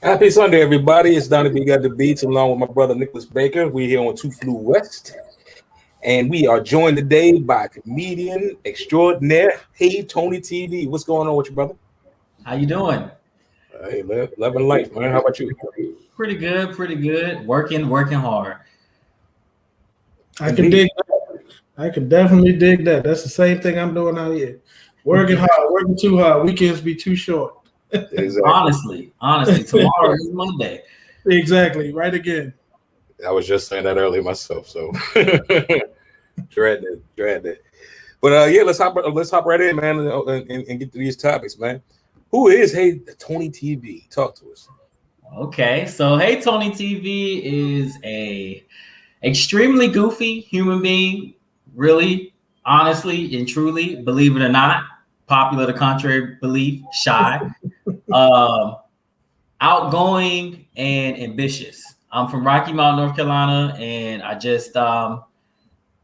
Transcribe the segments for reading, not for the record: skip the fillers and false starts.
Happy Sunday, everybody. It's Donnie B.GotDaBeats along with my brother Nicholas Baker. We're here on Two Flew West. And we are joined today by comedian extraordinaire, Hey Tony TV. What's going on with you, brother? How you doing? Hey, loving life, man. How about you? Pretty good. Working hard. I can dig that. I can definitely dig that. That's the same thing I'm doing out here. Working hard, working too hard. Weekends be too short. Exactly. Honestly, tomorrow is Monday. Exactly. Right again. I was just saying that earlier myself, so dread it. But yeah, let's hop right in, man, and get to these topics, man. Who is Hey Tony TV? Talk to us. Okay, so Hey Tony TV is a extremely goofy human being, really, honestly and truly, believe it or not, popular to contrary belief, shy, outgoing and ambitious. I'm from Rocky Mount, North Carolina, and I just want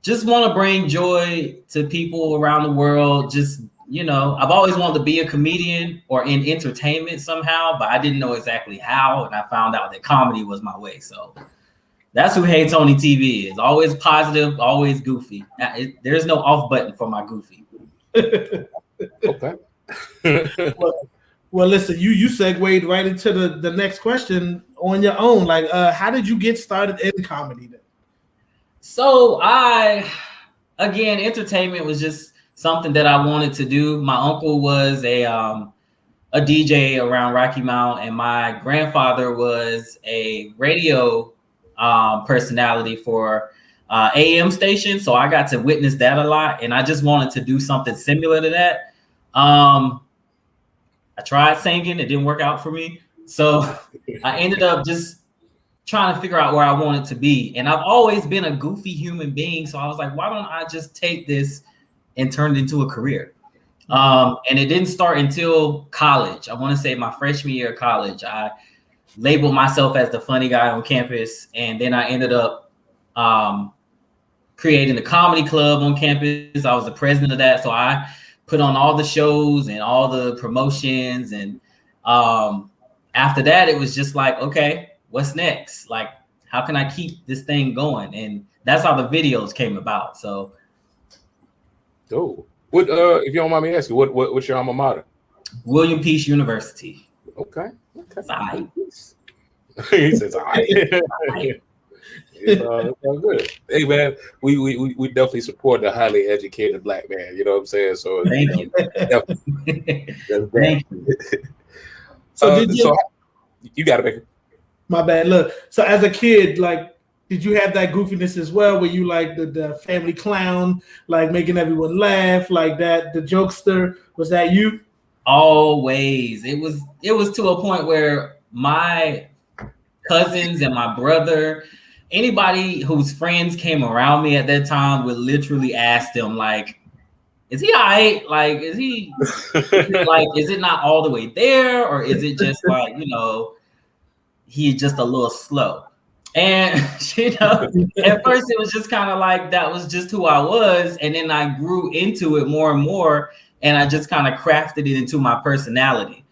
to bring joy to people around the world. Just, I've always wanted to be a comedian or in entertainment somehow, but I didn't know exactly how, and I found out that comedy was my way. So that's who Hey Tony TV is. Always positive, always goofy. There's no off button for my goofy. Okay. Well, listen, you segued right into the next question on your own. Like, how did you get started in comedy then? So entertainment was just something that I wanted to do. My uncle was a DJ around Rocky Mount, and my grandfather was a radio personality for AM station. So I got to witness that a lot, and I just wanted to do something similar to that. I tried singing, it didn't work out for me. So I ended up just trying to figure out where I wanted to be. And I've always been a goofy human being. So I was like, why don't I just take this and turn it into a career? And it didn't start until college. I want to say my freshman year of college. I labeled myself as the funny guy on campus. And then I ended up creating a comedy club on campus. I was the president of that. So I put on all the shows and all the promotions. And after that, it was just like, okay, what's next? Like, how can I keep this thing going? And that's how the videos came about. So, what if you don't mind me asking, what's your alma mater? William Peace University. Okay. Right. He says, "All right." It's all good. Hey man, we definitely support the highly educated black man. You know what I'm saying? So thank you. Thank you. So you got to make it. My bad. Look, so as a kid, like, did you have that goofiness as well? Were you like the family clown, like making everyone laugh, like that, the jokester? Was that you? Always. It was to a point where my cousins and my brother, anybody whose friends came around me at that time would literally ask them, like, is he all right? Like, is it not all the way there? Or is it just like, he's just a little slow? And, at first it was just kind of like, that was just who I was. And then I grew into it more and more. And I just kind of crafted it into my personality.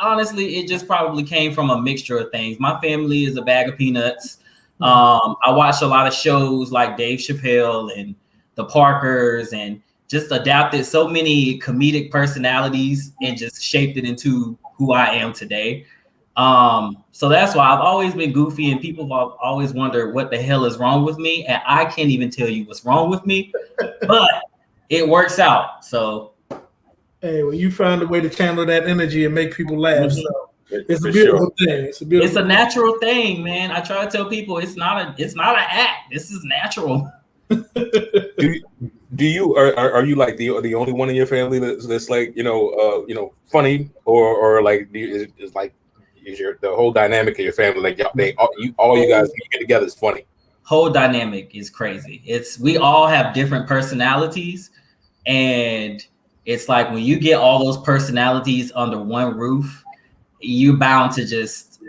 Honestly, it just probably came from a mixture of things. My family is a bag of peanuts. I watched a lot of shows like Dave Chappelle and the Parkers, and just adapted so many comedic personalities and just shaped it into who I am today. So that's why I've always been goofy, and people have always wondered what the hell is wrong with me. And I can't even tell you what's wrong with me, but it works out. So, hey, well, you found a way to channel that energy and make people laugh. So it's a beautiful thing. It's a natural thing, man. I try to tell people it's not an act. This is natural. Do you are you like the only one in your family that's like funny, or like is like the whole dynamic of your family, like all you guys get together is funny? Whole dynamic is crazy. We all have different personalities, and it's like when you get all those personalities under one roof, you're bound to just,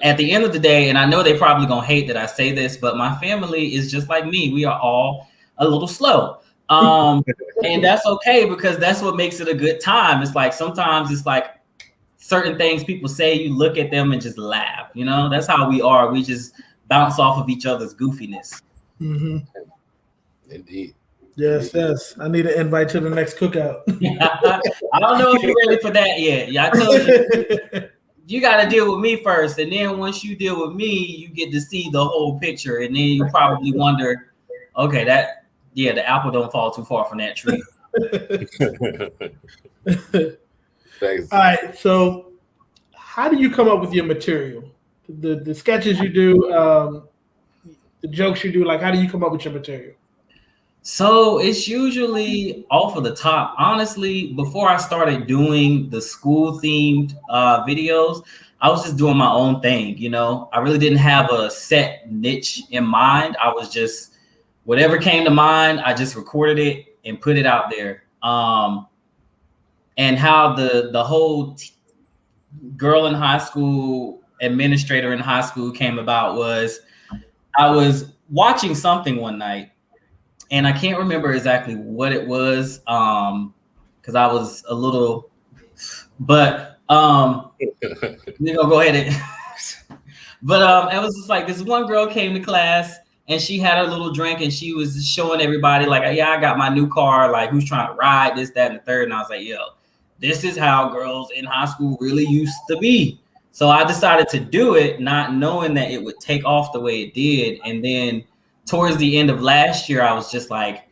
at the end of the day, and I know they probably gonna hate that I say this, but my family is just like me. We are all a little slow. And that's okay, because that's what makes it a good time. It's like sometimes it's like certain things people say, you look at them and just laugh. You know, that's how we are. We just bounce off of each other's goofiness. Mm-hmm. Indeed. Yes, yes. I need an invite to the next cookout. I don't know if you're ready for that yet. Yeah, I told you. You got to deal with me first, and then once you deal with me, you get to see the whole picture, and then you probably wonder, okay, the apple don't fall too far from that tree. All right, so how do you come up with your material? The sketches you do, the jokes you do, like how do you come up with your material? So it's usually off of the top. Honestly, before I started doing the school themed videos, I was just doing my own thing. You know, I really didn't have a set niche in mind. I was just whatever came to mind. I just recorded it and put it out there. And how the whole girl in high school, administrator in high school came about was I was watching something one night. And I can't remember exactly what it was, because I was a little, but you know, go ahead and but it was just like this one girl came to class and she had her little drink and she was showing everybody like, yeah, I got my new car, like who's trying to ride, this, that, and the third. And I was like, yo, this is how girls in high school really used to be. So I decided to do it, not knowing that it would take off the way it did. And then towards the end of last year, I was just like,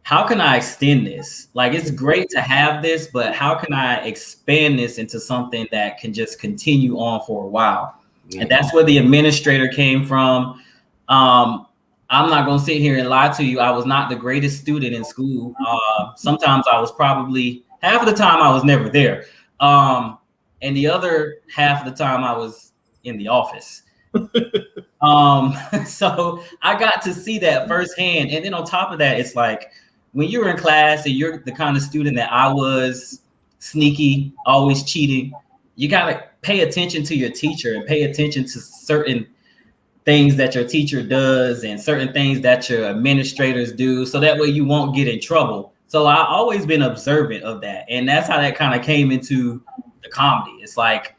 how can I extend this? Like, it's great to have this, but how can I expand this into something that can just continue on for a while? Mm-hmm. And that's where the administrator came from. I'm not going to sit here and lie to you. I was not the greatest student in school. Sometimes I was probably, half of the time I was never there. And the other half of the time I was in the office. So I got to see that firsthand. And then on top of that, it's like when you're in class and you're the kind of student that I was, sneaky, always cheating, you got to pay attention to your teacher and pay attention to certain things that your teacher does and certain things that your administrators do. So that way you won't get in trouble. So I always been observant of that. And that's how that kind of came into the comedy. It's like,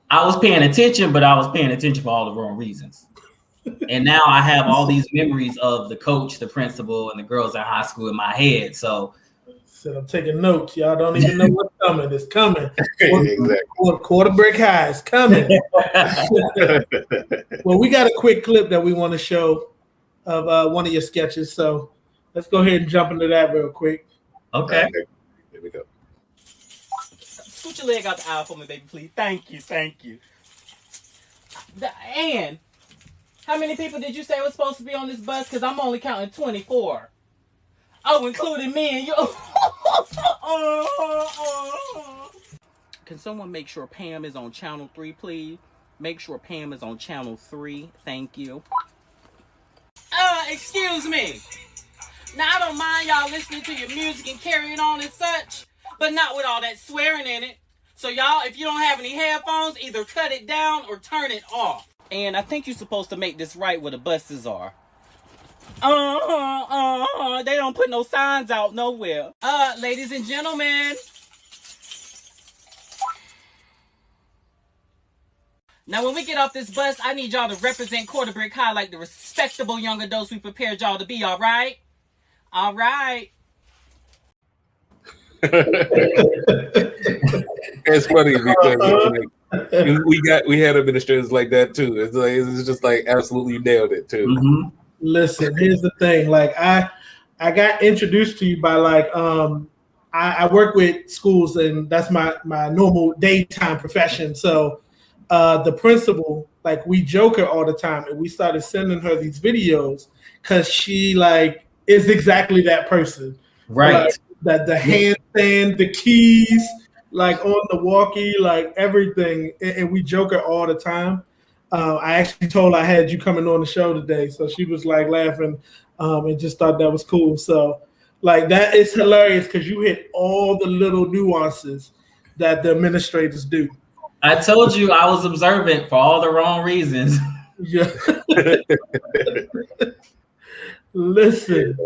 I was paying attention, but I was paying attention for all the wrong reasons. And now I have all these memories of the coach, the principal, and the girls in high school in my head. So I'm taking notes. Y'all don't even know what's coming. It's coming. Exactly. Quarter brick high is coming. Well, we got a quick clip that we want to show of one of your sketches. So let's go ahead and jump into that real quick. Okay. Here we go. Scoot your leg out the aisle for me, baby, please. Thank you, thank you. And how many people did you say was supposed to be on this bus? Because I'm only counting 24. Oh, including me and you. Can someone make sure Pam is on channel 3, please? Make sure Pam is on channel 3. Thank you. Excuse me. Now, I don't mind y'all listening to your music and carrying on and such, but not with all that swearing in it. So y'all, if you don't have any headphones, either cut it down or turn it off. And I think you're supposed to make this right where the buses are. They don't put no signs out nowhere. Ladies and gentlemen. Now, when we get off this bus, I need y'all to represent Quarter Brick High like the respectable young adults we prepared y'all to be, all right? All right. It's funny because we had administrators like that too. It's just like absolutely you nailed it too. Mm-hmm. Listen, here's the thing. Like I got introduced to you by like I work with schools and that's my normal daytime profession. So the principal, like we joke her all the time, and we started sending her these videos because she like is exactly that person, right? That the handstand, the keys, like on the walkie, like everything, and we joke her all the time. I actually told her I had you coming on the show today, so she was like laughing and just thought that was cool. So like that is hilarious because you hit all the little nuances that the administrators do. I told you I was observant for all the wrong reasons. Yeah. Listen.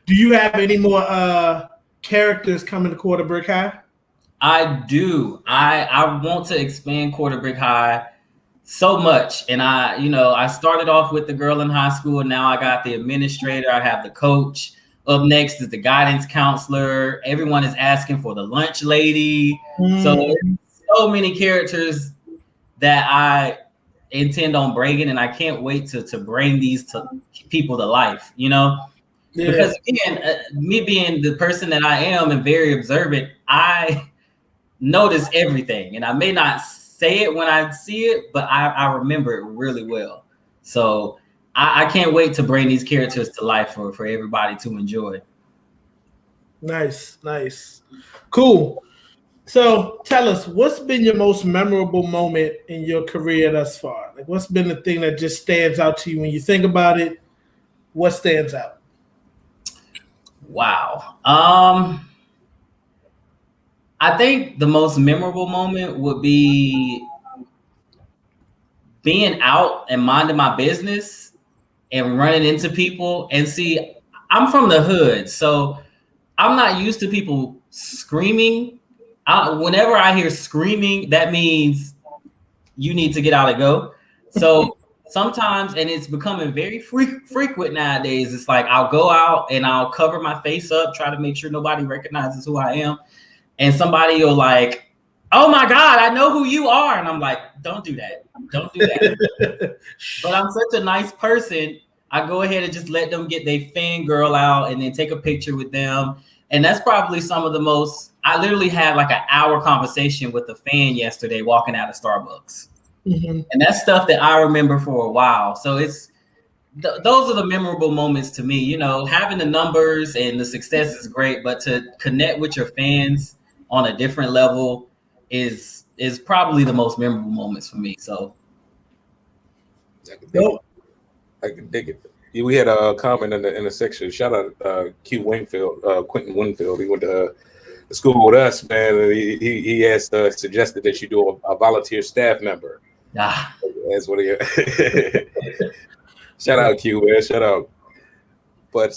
Do you have any more characters coming to Quarter Brick High? I do. I want to expand Quarter Brick High so much. And I started off with the girl in high school, and now I got the administrator, I have the coach. Up next is the guidance counselor. Everyone is asking for the lunch lady. So many characters that I intend on bringing, and I can't wait to bring these to people to life, because again, me being the person that I am and very observant, I notice everything, and I may not say it when I see it, but I remember it really well. So I can't wait to bring these characters to life for everybody to enjoy. Nice. Cool. So tell us, what's been your most memorable moment in your career thus far? Like, what's been the thing that just stands out to you when you think about it? What stands out? Wow. I think the most memorable moment would be being out and minding my business and running into people. And see, I'm from the hood, so I'm not used to people screaming. Whenever I hear screaming, that means you need to get out and go. So sometimes, and it's becoming very frequent nowadays, it's like I'll go out and I'll cover my face up, try to make sure nobody recognizes who I am. And somebody will like, oh my God, I know who you are. And I'm like, don't do that. Don't do that. But I'm such a nice person. I go ahead and just let them get their fangirl out and then take a picture with them. And that's probably some of the most, I literally had like an hour conversation with a fan yesterday walking out of Starbucks. Mm-hmm. And that's stuff that I remember for a while. So it's, those are the memorable moments to me. Having the numbers and the success is great, but to connect with your fans on a different level is probably the most memorable moments for me. So I can dig it. We had a comment in the section. Shout out Quentin Winfield. He went to school with us, man. And he asked, suggested that you do a volunteer staff member. That's what he. Shout out Q, man. Shout out. But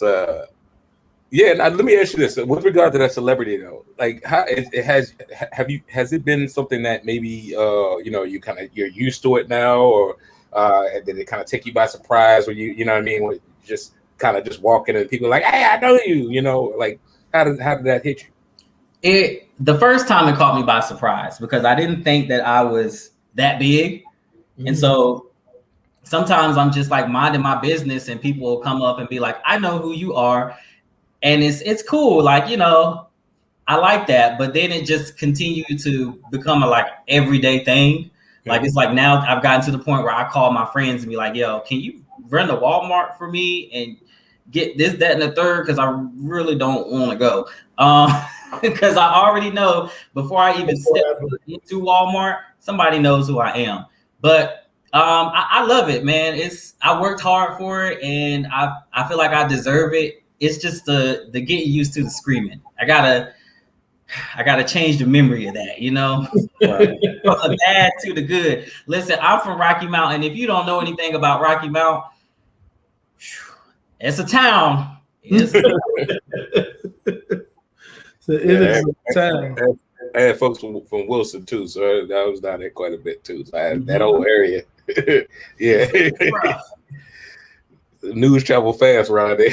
now, let me ask you this: with regard to that celebrity, though, like how has it been something that maybe you're used to it now, or did it kind of take you by surprise when you know what I mean, when just kind of just walking and people are like, hey, I know you, like how did that hit you? The first time it caught me by surprise because I didn't think that I was that big, and so sometimes I'm just like minding my business and people will come up and be like, I know who you are. And it's cool. Like, I like that. But then it just continued to become a like everyday thing. Like, it's like now I've gotten to the point where I call my friends and be like, yo, can you run to Walmart for me and get this, that, and the third? Because I really don't want to go. Because I already know before I even step into Walmart, somebody knows who I am. But I love it, man. I worked hard for it, and I feel like I deserve it. It's just the getting used to the screaming. I gotta change the memory of that, From the bad to the good. Listen, I'm from Rocky Mount, and if you don't know anything about Rocky Mount, it's a town. It is a town. I had folks from Wilson too, so I was down there quite a bit too. So I had that whole area. Yeah. News travel fast around there.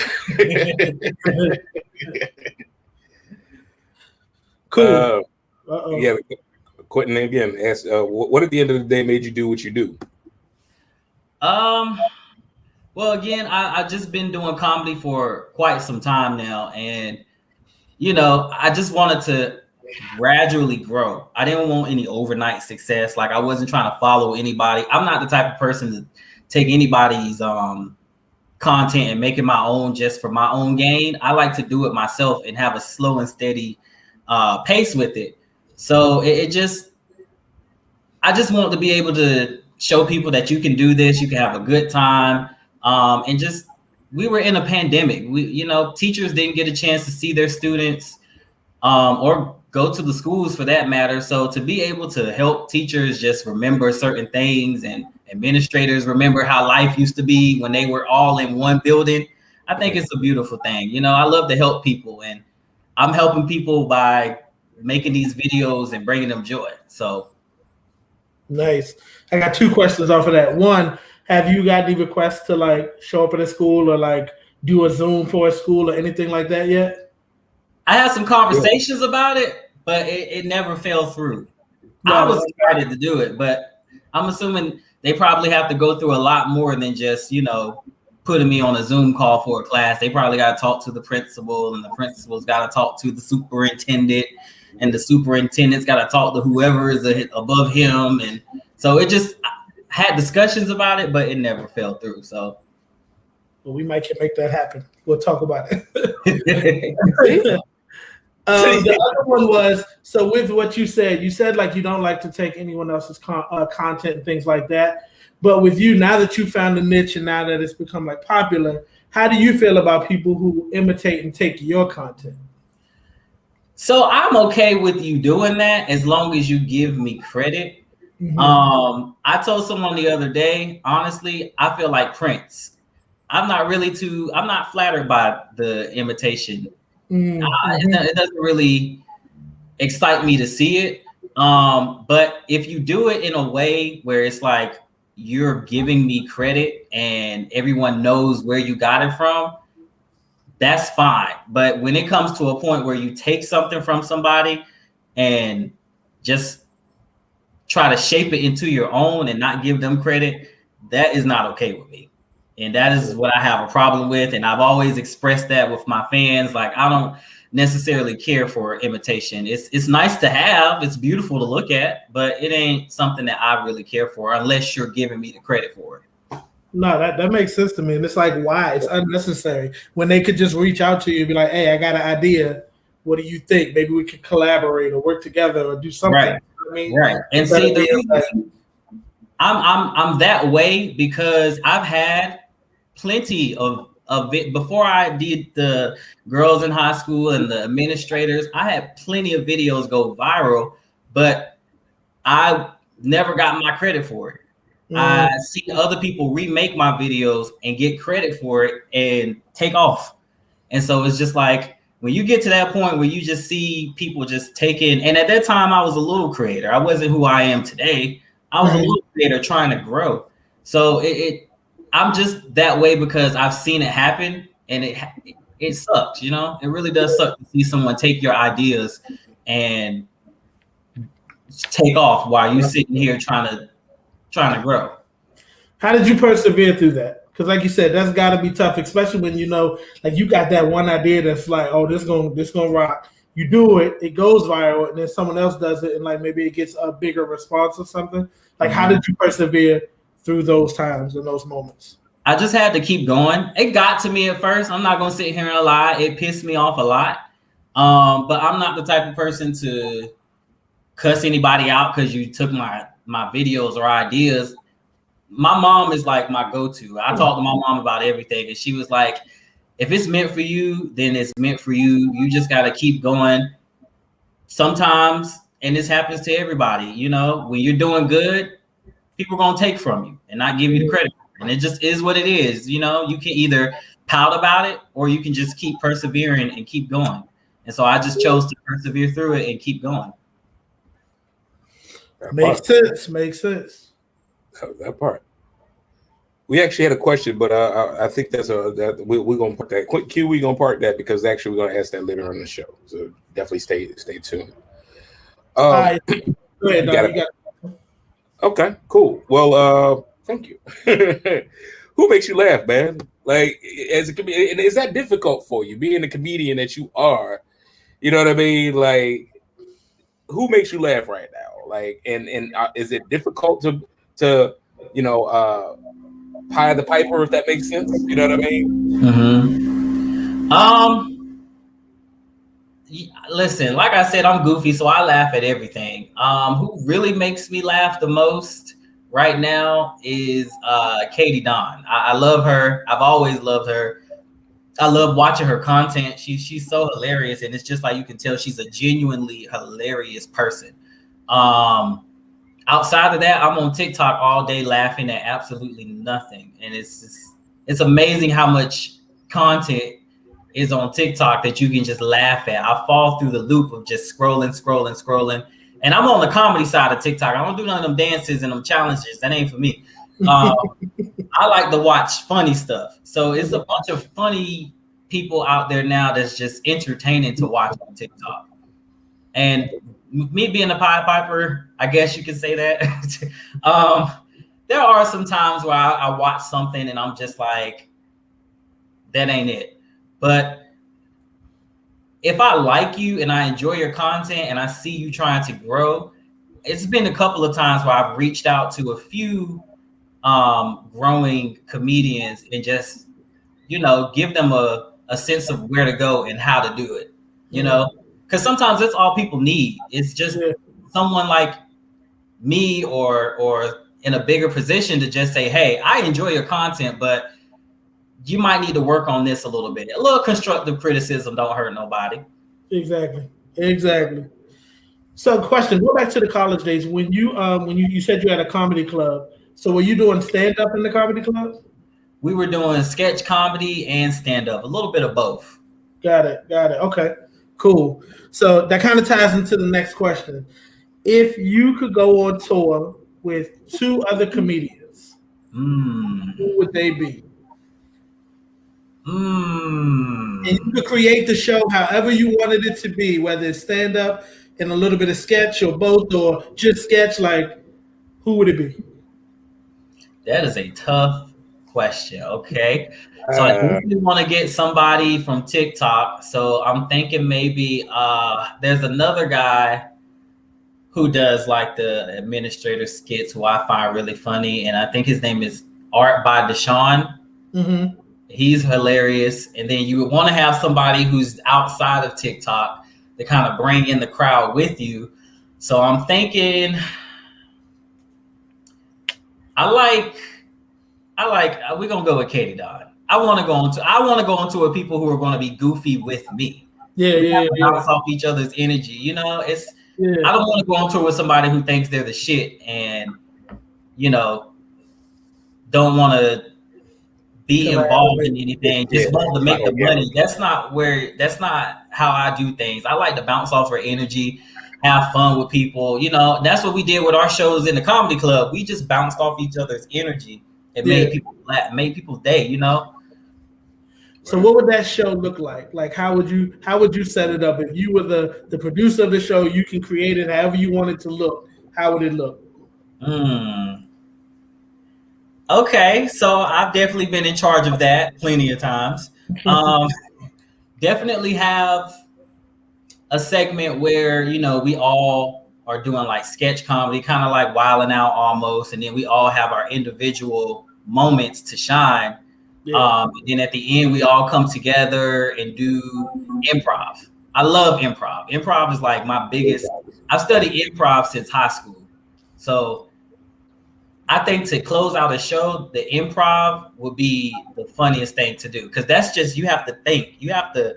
Cool. Yeah, Quentin again asked, what at the end of the day made you do what you do? Well, again, I just been doing comedy for quite some time now, and I just wanted to gradually grow. I didn't want any overnight success. Like, I wasn't trying to follow anybody. I'm not the type of person to take anybody's content and make it my own just for my own gain. I like to do it myself and have a slow and steady pace with it. So I just want to be able to show people that you can do this, you can have a good time. And just, we were in a pandemic. Teachers didn't get a chance to see their students or go to the schools for that matter. So to be able to help teachers just remember certain things and administrators remember how life used to be when they were all in one building, I think it's a beautiful thing. I love to help people, and I'm helping people by making these videos and bringing them joy. So nice. I got 2 questions off of that. One, have you got any requests to like show up at a school or like do a Zoom for a school or anything like that yet? I had some conversations about it, but it never fell through. I was excited to do it, but I'm assuming they probably have to go through a lot more than just, you know, putting me on a Zoom call for a class. They probably got to talk to the principal, and the principal's got to talk to the superintendent, and the superintendent's got to talk to whoever is above him. And so it just had discussions about it, but it never fell through. So well, we might can make that happen. We'll talk about it. The other one was, so with what you said like you don't like to take anyone else's content and things like that. But with you, now that you found a niche and now that it's become like popular, how do you feel about people who imitate and take your content? So I'm okay with you doing that as long as you give me credit. Mm-hmm. I told someone the other day, honestly, I feel like Prince. I'm not flattered by the imitation. Mm-hmm. It doesn't really excite me to see it. But if you do it in a way where it's like you're giving me credit and everyone knows where you got it from, that's fine. But when it comes to a point where you take something from somebody and just try to shape it into your own and not give them credit, that is not okay with me. And that is what I have a problem with. And I've always expressed that with my fans. Like, I don't necessarily care for imitation. It's nice to have, it's beautiful to look at, but it ain't something that I really care for unless you're giving me the credit for it. No, that makes sense to me. And it's like, why? It's unnecessary. When they could just reach out to you and be like, hey, I got an idea. What do you think? Maybe we could collaborate or work together or do something. Right. I mean, right. And see, the reason I'm that way because I've had plenty of it before I did the girls in high school and the administrators. I had plenty of videos go viral, but I never got my credit for it. I see other people remake my videos and get credit for it and take off. And so it's just like when you get to that point where you just see people just taking, and at that time I was a little creator. I wasn't who I am today. I was a little creator trying to grow. So I'm just that way because I've seen it happen, and it sucks, you know? It really does suck to see someone take your ideas and take off while you're sitting here trying to grow. How did you persevere through that? Because like you said, that's got to be tough, especially when you know, like you got that one idea that's like, oh, this gonna rock. You do it, it goes viral, and then someone else does it, and like maybe it gets a bigger response or something. Like, how did you persevere through those times and those moments? I just had to keep going. It got to me at first. I'm not gonna sit here and lie. It pissed me off a lot. But I'm not the type of person to cuss anybody out because you took my videos or ideas. My mom is like my go-to. I talk to my mom about everything, and she was like, if it's meant for you, then it's meant for you. You just got to keep going. Sometimes, and this happens to everybody, you know, when you're doing good, people are going to take from you and not give you the credit. And it just is what it is. You know, you can either pout about it or you can just keep persevering and keep going. And so I just chose to persevere through it and keep going. Makes sense. That part. We actually had a question, but I think that's we're gonna park that. Quick Q, we're gonna park that because actually we're gonna ask that later on the show. So definitely stay tuned. All right. Go ahead, okay, cool. Well, thank you. Who makes you laugh, man? Like, as a comedian, and is that difficult for you, being the comedian that you are? You know what I mean? Like, who makes you laugh right now? Like, and is it difficult to you know pie the piper, if that makes sense? You know what I mean? Listen, like I said, I'm goofy, so I laugh at everything. Who really makes me laugh the most right now is Katie Don. I love her. I've always loved her. I love watching her content. She's so hilarious, and it's just like you can tell she's a genuinely hilarious person. Outside of that, I'm on TikTok all day laughing at absolutely nothing, and it's amazing how much content is on TikTok that you can just laugh at. I fall through the loop of just scrolling. And I'm on the comedy side of TikTok. I don't do none of them dances and them challenges. That ain't for me. I like to watch funny stuff. So it's a bunch of funny people out there now that's just entertaining to watch on TikTok. And me being a Pied Piper, I guess you could say that. There are some times where I watch something and I'm just like, that ain't it. But if I like you and I enjoy your content and I see you trying to grow, it's been a couple of times where I've reached out to a few growing comedians and just, give them a sense of where to go and how to do it, because sometimes that's all people need. It's just someone like me or in a bigger position to just say, hey, I enjoy your content, but you might need to work on this a little bit. A little constructive criticism don't hurt nobody. Exactly. So question, go back to the college days. When you said you had a comedy club, so were you doing stand-up in the comedy club? We were doing sketch comedy and stand-up, a little bit of both. Got it. Okay, cool. So that kind of ties into the next question. If you could go on tour with two other comedians, who would they be? And you could create the show however you wanted it to be, whether it's stand-up and a little bit of sketch or both, or just sketch. Like, who would it be? That is a tough question. Okay. So I definitely want to get somebody from TikTok. So I'm thinking maybe there's another guy who does like the administrator skits who I find really funny. And I think his name is Art by Deshaun. Mm-hmm. He's hilarious. And then you would want to have somebody who's outside of TikTok to kind of bring in the crowd with you. So I'm thinking we're gonna go with Katie Don. I want to go on tour with people who are going to be goofy with me. Bounce off each other's energy. I don't want to go on tour with somebody who thinks they're the shit and don't want to be involved in anything, just want to make the money. That's not how I do things. I like to bounce off her energy, have fun with people. That's what we did with our shows in the comedy club. We just bounced off each other's energy and made people laugh, made people's day, So what would that show look like? Like, how would you set it up? If you were the producer of the show, you can create it however you want it to look. How would it look? Okay, so I've definitely been in charge of that plenty of times. Definitely have a segment where, we all are doing like sketch comedy, kind of like Wildin' Out almost. And then we all have our individual moments to shine. And then at the end, we all come together and do improv. I love improv. Improv is like my biggest. I've studied improv since high school. So I think to close out a show, the improv would be the funniest thing to do. Because that's just, you have to think. You have to,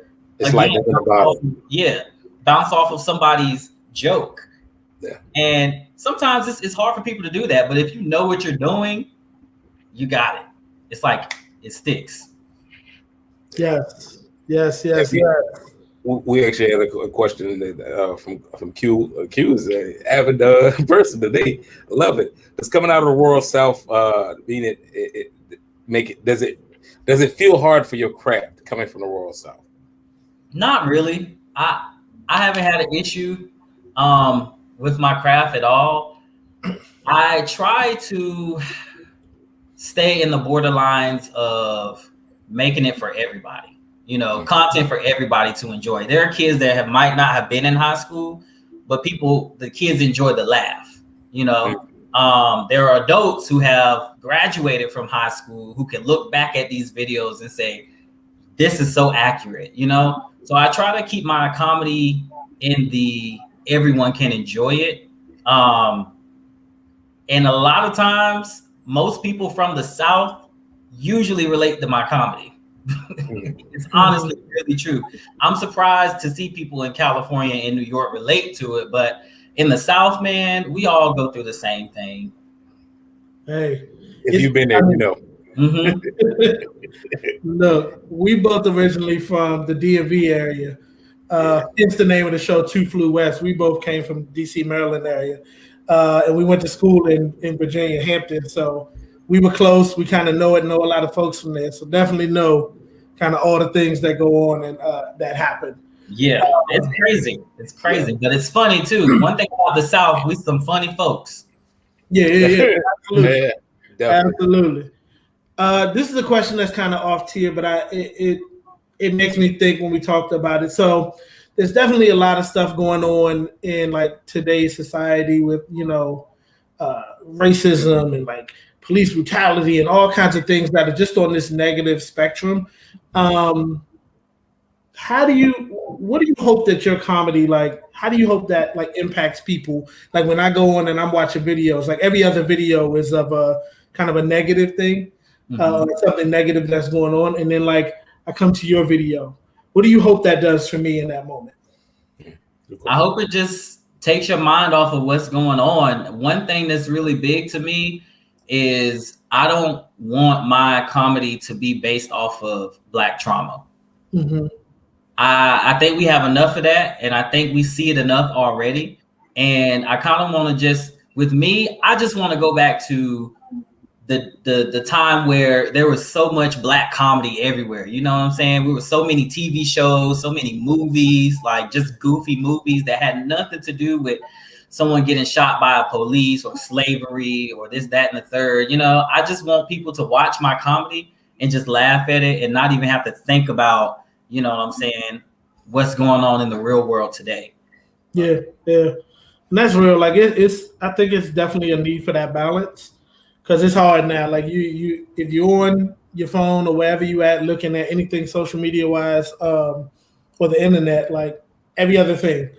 bounce off of somebody's joke. Yeah. And sometimes it's hard for people to do that. But if you know what you're doing, you got it. It's like, it sticks. Yes. We actually had a question from Q. Q is an avid person today. I love it. It's coming out of the rural South. Does it feel hard for your craft coming from the rural South? Not really. I haven't had an issue with my craft at all. I try to stay in the borderlines of making it for everybody, content for everybody to enjoy. There are kids that might not have been in high school, but the kids enjoy the laugh, there are adults who have graduated from high school who can look back at these videos and say, this is so accurate, So I try to keep my comedy in the everyone can enjoy it. And a lot of times, most people from the South usually relate to my comedy. It's honestly really true. I'm surprised to see people in California and New York relate to it, but in the South, man, we all go through the same thing. Hey, if you've been there, Mm-hmm. Look, we both originally from the DMV area. Hence the name of the show, Two Flew West. We both came from DC, Maryland area. And we went to school in Virginia, Hampton. So we were close. We kind of know a lot of folks from there. So definitely know kind of all the things that go on and that happen. Yeah, it's crazy. It's crazy, but it's funny too. One thing about the South, we some funny folks. Yeah. Absolutely. Yeah, Absolutely. This is a question that's kind of off tier, but it makes me think when we talked about it. So there's definitely a lot of stuff going on in like today's society with, racism and like police brutality and all kinds of things that are just on this negative spectrum. What do you hope that your comedy, like, how do you hope that like impacts people? Like when I go on and I'm watching videos, like every other video is of a kind of a negative thing, something negative that's going on. And then like I come to your video. What do you hope that does for me in that moment? I hope it just takes your mind off of what's going on. One thing that's really big to me is I don't want my comedy to be based off of Black trauma. Mm-hmm. I think we have enough of that, and I think we see it enough already. And I kind of want to with me, I just want to go back to the time where there was so much Black comedy everywhere. You know what I'm saying? We were so many TV shows, so many movies, like just goofy movies that had nothing to do with someone getting shot by a police or slavery or this, that, and the third. I just want people to watch my comedy and just laugh at it and not even have to think about, you know what I'm saying, what's going on in the real world today. Yeah. And that's real. Like I think it's definitely a need for that balance because it's hard now. Like you if you're on your phone or wherever you at looking at anything social media wise or the internet, like every other thing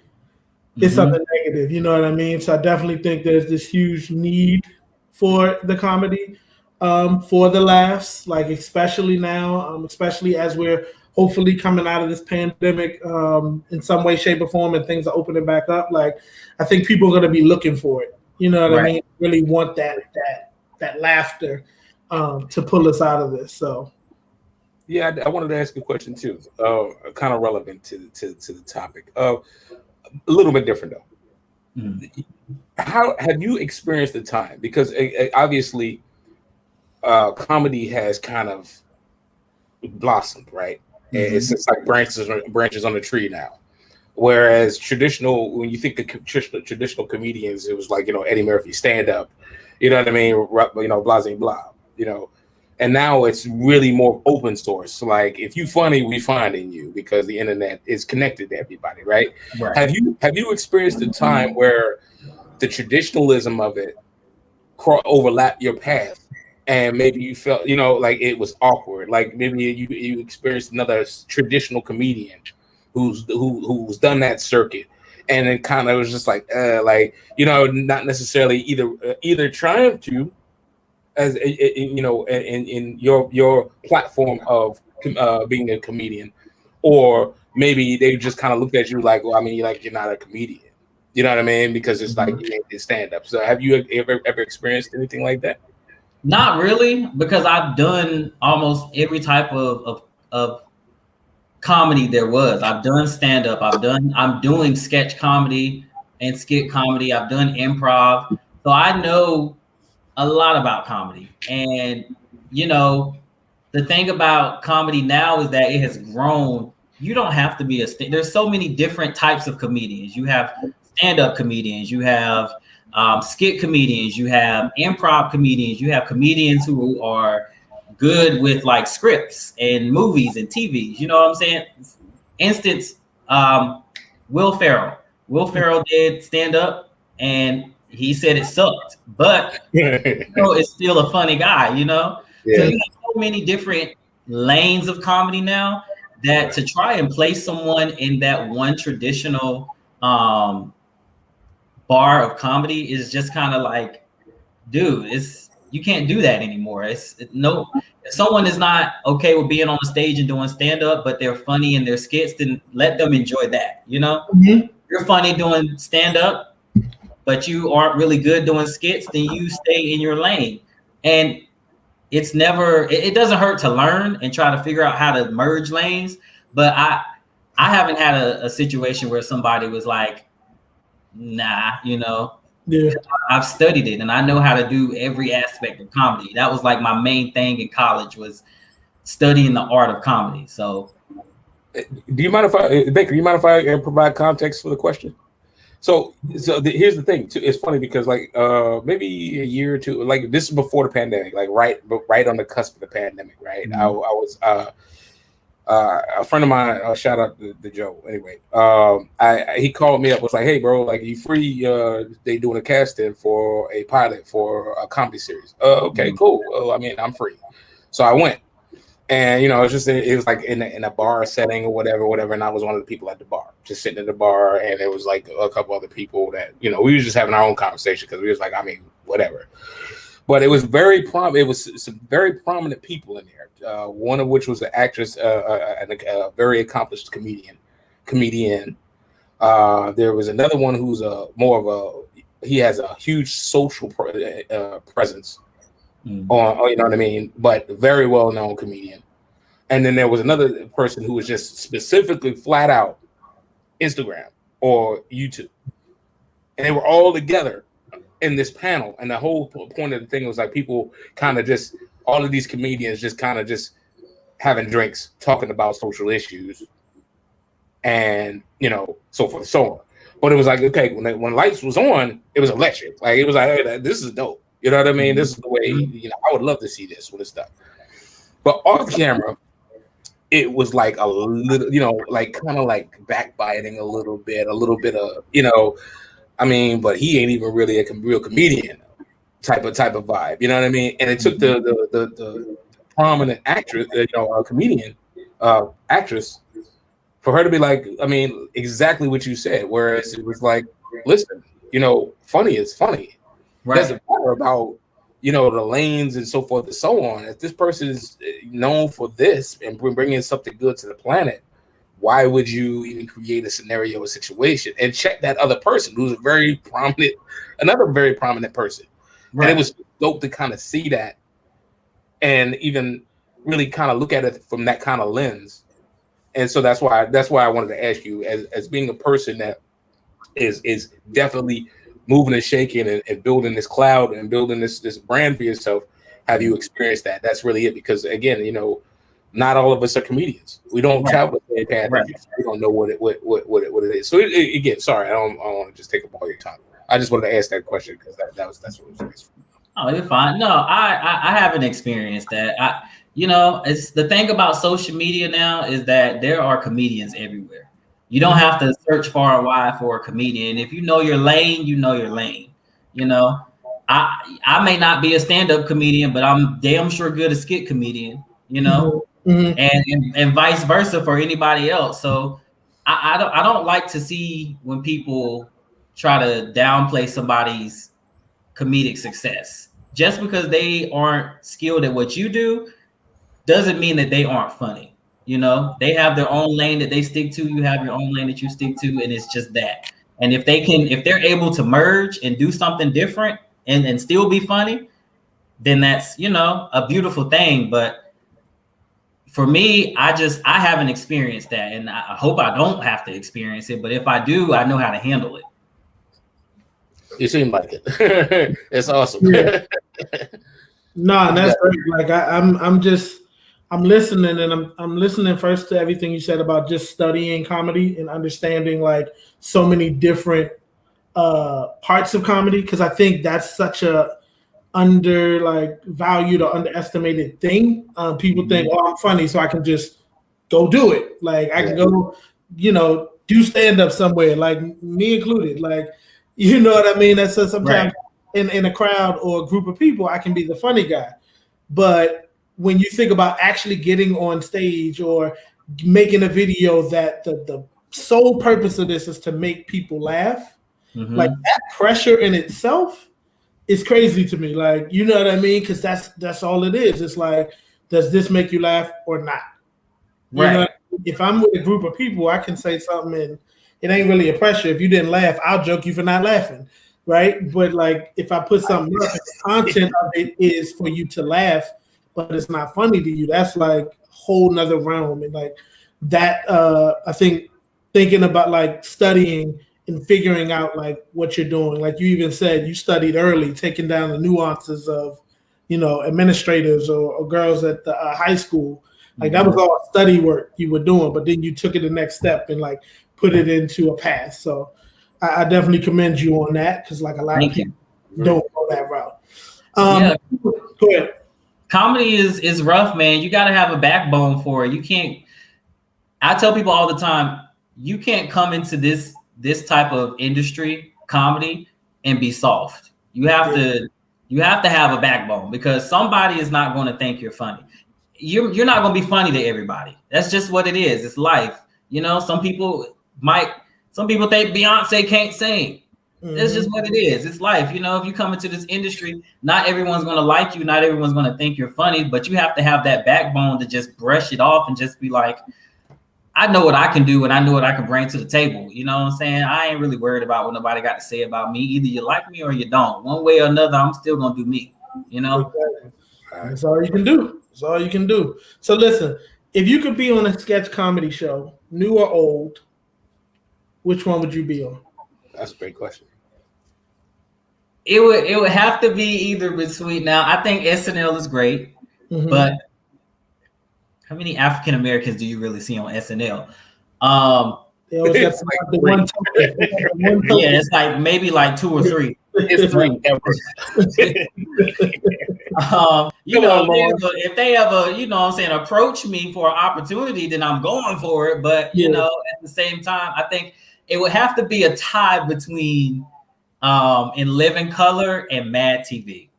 is something negative. You know what I mean? So I definitely think there's this huge need for the comedy, for the laughs, like especially now, especially as we're hopefully coming out of this pandemic in some way, shape, or form, and things are opening back up. Like, I think people are going to be looking for it. You know what I mean? Really want that laughter to pull us out of this. So, yeah, I wanted to ask a question too, kind of relevant to the topic. A little bit different though. Mm-hmm. How have you experienced the time? Because obviously, comedy has kind of blossomed, right? Mm-hmm. It's just like branches on the tree now. Whereas when you think of traditional comedians, it was like, Eddie Murphy stand up, you know what I mean? Blah, blah, and now it's really more open source. So like, if you funny, we finding you because the internet is connected to everybody, right? Have you experienced a time where the traditionalism of it overlapped your path? And maybe you felt, like it was awkward. Like maybe you experienced another traditional comedian who's done that circuit, and it kind of was just like, not necessarily either triumph to, as in your platform of being a comedian, or maybe they just kind of looked at you like, well, I mean, you're not a comedian. You know what I mean? Because it's like you ain't stand up. So have you ever experienced anything like that? Not really, because I've done almost every type of comedy there was. I've done stand-up, I'm doing sketch comedy and skit comedy, I've done improv. So I know a lot about comedy. And the thing about comedy now is that it has grown. You don't have to be there's so many different types of comedians. You have stand-up comedians, you have skit comedians, you have improv comedians, you have comedians who are good with like scripts and movies and TVs. You know what I'm saying? Instance, Will Ferrell. Will Ferrell did stand up and he said it sucked, but it's still a funny guy, Yeah. So you have so many different lanes of comedy now that to try and place someone in that one traditional bar of comedy is just kind of like, dude, you can't do that anymore. If someone is not okay with being on the stage and doing stand-up, but they're funny in their skits, then let them enjoy that. You're funny doing stand-up, but you aren't really good doing skits, then you stay in your lane. And it's never, it doesn't hurt to learn and try to figure out how to merge lanes. But I haven't had a situation where somebody was like, nah, you know. Yeah. I've studied it and I know how to do every aspect of comedy. That was like my main thing in college, was studying the art of comedy. So do you mind if Baker, you mind if I provide context for the question? So here's the thing too. It's funny because like maybe a year or two, like this is before the pandemic, like right on the cusp of the pandemic, right? Mm-hmm. I was a friend of mine, shout out to Joe. Anyway, he called me up, was like, "Hey, bro, like, you free? They doing a casting for a pilot for a comedy series." Okay, cool. Well, I mean, I'm free, so I went, and you know, it was like in a bar setting or whatever, and I was one of the people at the bar, just sitting at the bar, and there was like a couple other people that, you know, we were just having our own conversation because we was like, I mean, whatever. But it was very It was some very prominent people in there. One of which was an actress, and a very accomplished comedian. There was another one who's he has a huge social presence on, you know what I mean, but very well known comedian. And then there was another person who was just specifically flat out Instagram or YouTube, and they were all together in this panel. And the whole point of the thing was like people kind of just, all of these comedians just kind of just having drinks, talking about social issues, and, you know, so forth and so on. But it was like, okay, when lights was on, it was electric. Like, it was like, hey, this is dope. You know what I mean? This is the way, you know, I would love to see this with this stuff. But off camera, it was like a little, you know, like kind of like backbiting a little bit of, you know, I mean, but he ain't even really a real comedian type of vibe. You know what I mean? And it took the prominent actress, you know, a comedian, actress, for her to be like, I mean, exactly what you said. Whereas it was like, listen, you know, funny is funny. Right. It doesn't matter about, you know, the lanes and so forth and so on. If this person is known for this and bringing something good to the planet, why would you even create a scenario or situation and check that other person who's another very prominent person? Right. And it was dope to kind of see that and even really kind of look at it from that kind of lens. And so that's why I wanted to ask you, as being a person that is definitely moving and shaking and building this cloud and building this brand for yourself. Have you experienced that? That's really it. Because again, you know, not all of us are comedians. We don't travel the same path. Right. We don't know what it is. So again, sorry, I don't want to just take up all your time. I just wanted to ask that question because that's what it was. Oh, you're fine. No, I haven't experienced that. You know, it's the thing about social media now is that there are comedians everywhere. You don't have to search far and wide for a comedian. If you know your lane, you know your lane. You know, I may not be a stand-up comedian, but I'm damn sure good a skit comedian. You know, and vice versa for anybody else. So I don't like to see when people try to downplay somebody's comedic success. Just because they aren't skilled at what you do doesn't mean that they aren't funny. You know, they have their own lane that they stick to. You have your own lane that you stick to, and it's just that. And if they're able to merge and do something different and still be funny, then that's, you know, a beautiful thing. But for me, I haven't experienced that, and I hope I don't have to experience it. But if I do, I know how to handle it. You seem like it. It's awesome. Yeah. No, that's great. Like I'm listening, and I'm listening first to everything you said about just studying comedy and understanding like so many different parts of comedy, because I think that's such a valued or underestimated thing. People think, oh, I'm funny, so I can just go do it. Like I can go, you know, do stand up somewhere, like me included. Like, you know what I mean? That's sometimes in a crowd or a group of people, I can be the funny guy, but when you think about actually getting on stage or making a video that the sole purpose of this is to make people laugh, like that pressure in itself is crazy to me. Like, you know what I mean? Because that's all it is. It's like, does this make you laugh or not? You know, if I'm with a group of people, I can say something and it ain't really a pressure. If you didn't laugh, I'll joke you for not laughing, right? But like if I put something up, the content of it is for you to laugh, but it's not funny to you. That's like a whole nother realm. And like that, I think thinking about like studying and figuring out like what you're doing. Like you even said, you studied early, taking down the nuances of, administrators or girls at the high school. Like that was all study work you were doing, but then you took it the next step and like put it into a path. So I definitely commend you on that because like a lot of people don't go that route. Go ahead. Comedy is rough, man. You got to have a backbone for it. You can't. I tell people all the time, you can't come into this type of industry, comedy, and be soft. You have to have a backbone because somebody is not going to think you're funny. You're not going to be funny to everybody. That's just what it is. It's life. Some people think Beyonce can't sing. That's just what it is. It's life. If you come into this industry, not everyone's going to like you. Not everyone's going to think you're funny, but you have to have that backbone to just brush it off and just be like, I know what I can do and I know what I can bring to the table. You know what I'm saying? I ain't really worried about what nobody got to say about me. Either you like me or you don't. One way or another, I'm still going to do me, Exactly. That's all you can do. That's all you can do. So listen, if you could be on a sketch comedy show, new or old, which one would you be on? That's a great question. It would have to be either between. Now, I think SNL is great, but how many African Americans do you really see on SNL? It's it's like maybe like 2 or 3. It's 3 ever. If they ever, approach me for an opportunity, then I'm going for it. But at the same time, I think it would have to be a tie between In Living Color and Mad TV.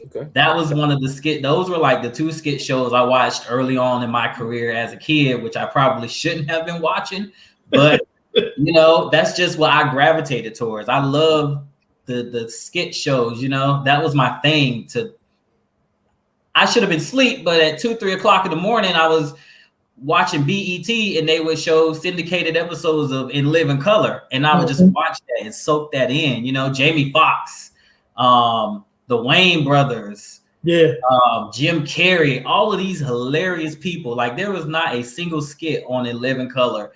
Okay. That was one of the skit. Those were like the 2 skit shows I watched early on in my career as a kid, which I probably shouldn't have been watching, but that's just what I gravitated towards. I love the skit shows. That was my thing. I should have been asleep, but at 2-3 o'clock in the morning, I was watching BET and they would show syndicated episodes of In Living Color, and I would just watch that and soak that in. Jamie Foxx, the Wayne brothers, Jim Carrey, all of these hilarious people. Like there was not a single skit on In Living Color,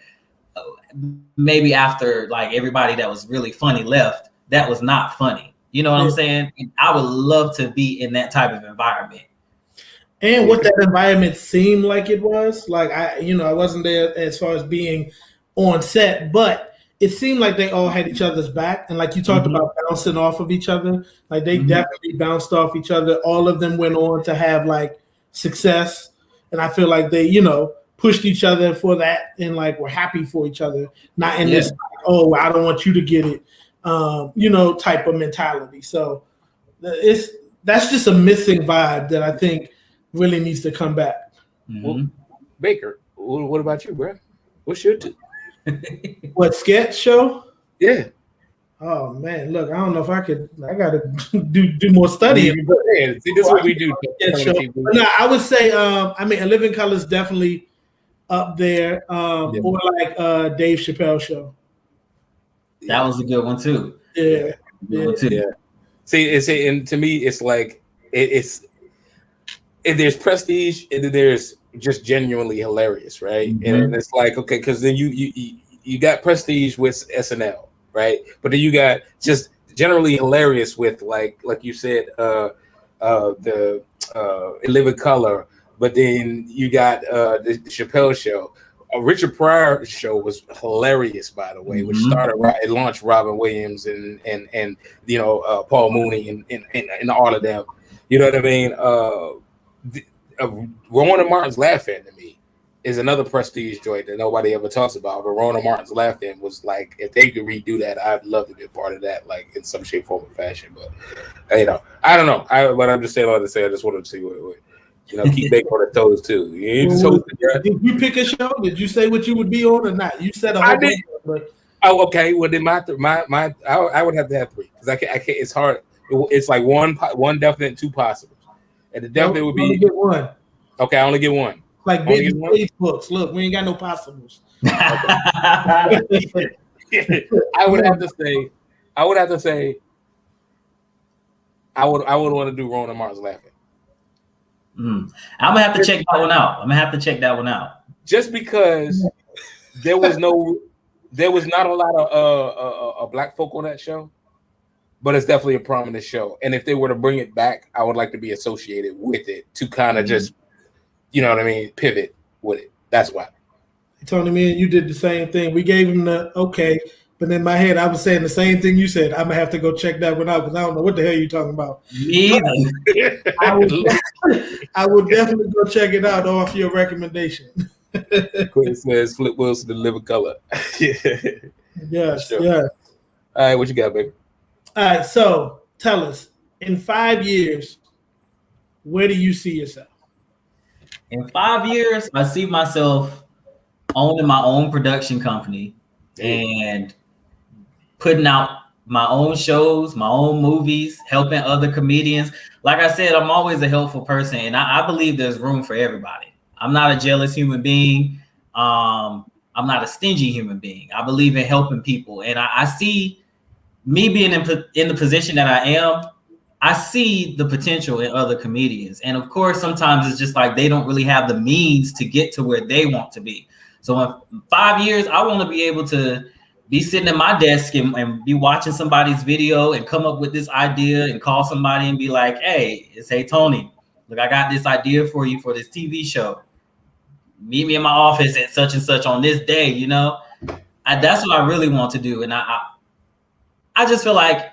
maybe after like everybody that was really funny left, that was not funny. You know what I'm saying? I would love to be in that type of environment. And what that environment seemed like it was. Like I wasn't there as far as being on set, but it seemed like they all had each other's back. And like you talked about bouncing off of each other, like they definitely bounced off each other. All of them went on to have like success. And I feel like they, pushed each other for that and like were happy for each other. Not in this, like, I don't want you to get it, type of mentality. So that's just a missing vibe that I think really needs to come back. Well, Baker, what about you, bro? What's your two? What, sketch show? Yeah. Oh man, look, I don't know if I could. I gotta do more studying. See, this is what we do. No, I would say, A Living Color is definitely up there, or like Dave Chappelle show. That was a good one too. Yeah. See, and to me, it's like there's prestige and then there's just genuinely hilarious, right? And it's like, okay, because then you got prestige with SNL, right? But then you got just generally hilarious with like you said, the In Living Color. But then you got the Chappelle show. Richard Pryor show was hilarious, by the way, which it launched Robin Williams and Paul Mooney and all of them. You know what I mean? Rowan Martin's Laugh In to me is another prestige joint that nobody ever talks about. But Rowan Martin's Laugh In was like, if they could redo that, I'd love to be a part of that, like in some shape, form, or fashion. But I don't know. But I'm just saying all to say. I just wanted to see what keep Baker on the toes too. Did you pick a show? Did you say what you would be on or not? You said I did. Oh, okay. Well, then I would have to have 3 because I can't. It's hard. It's like one definite and 2 possibles, and the definite would be only get 1. Okay, I only get 1. Like big page books. Look, we ain't got no possibles. I would have to say I would want to do Rowan and Mars laughing. I'm gonna have to check that one out. Just because there was not a lot of black folk on that show, but it's definitely a prominent show. And if they were to bring it back, I would like to be associated with it to kind of just, you know what I mean, pivot with it. That's why. Tony, me and you did the same thing. We gave him the okay, but in my head, I was saying the same thing you said. I'm gonna have to go check that one out because I don't know what the hell you're talking about. Me either. I would definitely go check it out off your recommendation. Quinn says Flip Wilson, The Living Color. Yes, Sure. yes. All right, what you got, baby? All right, so tell us, in 5 years, where do you see yourself? In 5 years, I see myself owning my own production company and putting out my own shows, my own movies, helping other comedians. Like I said, I'm always a helpful person, and I believe there's room for everybody. I'm not a jealous human being. I'm not a stingy human being. I believe in helping people, and I see me being in the position that I am. I see the potential in other comedians, and of course, sometimes it's just like they don't really have the means to get to where they want to be. So in 5 years, I want to be able to be sitting at my desk and be watching somebody's video and come up with this idea and call somebody and be like, hey, Tony, look, I got this idea for you for this TV show. Meet me in my office at such and such on this day, you know? That's what I really want to do. And I just feel like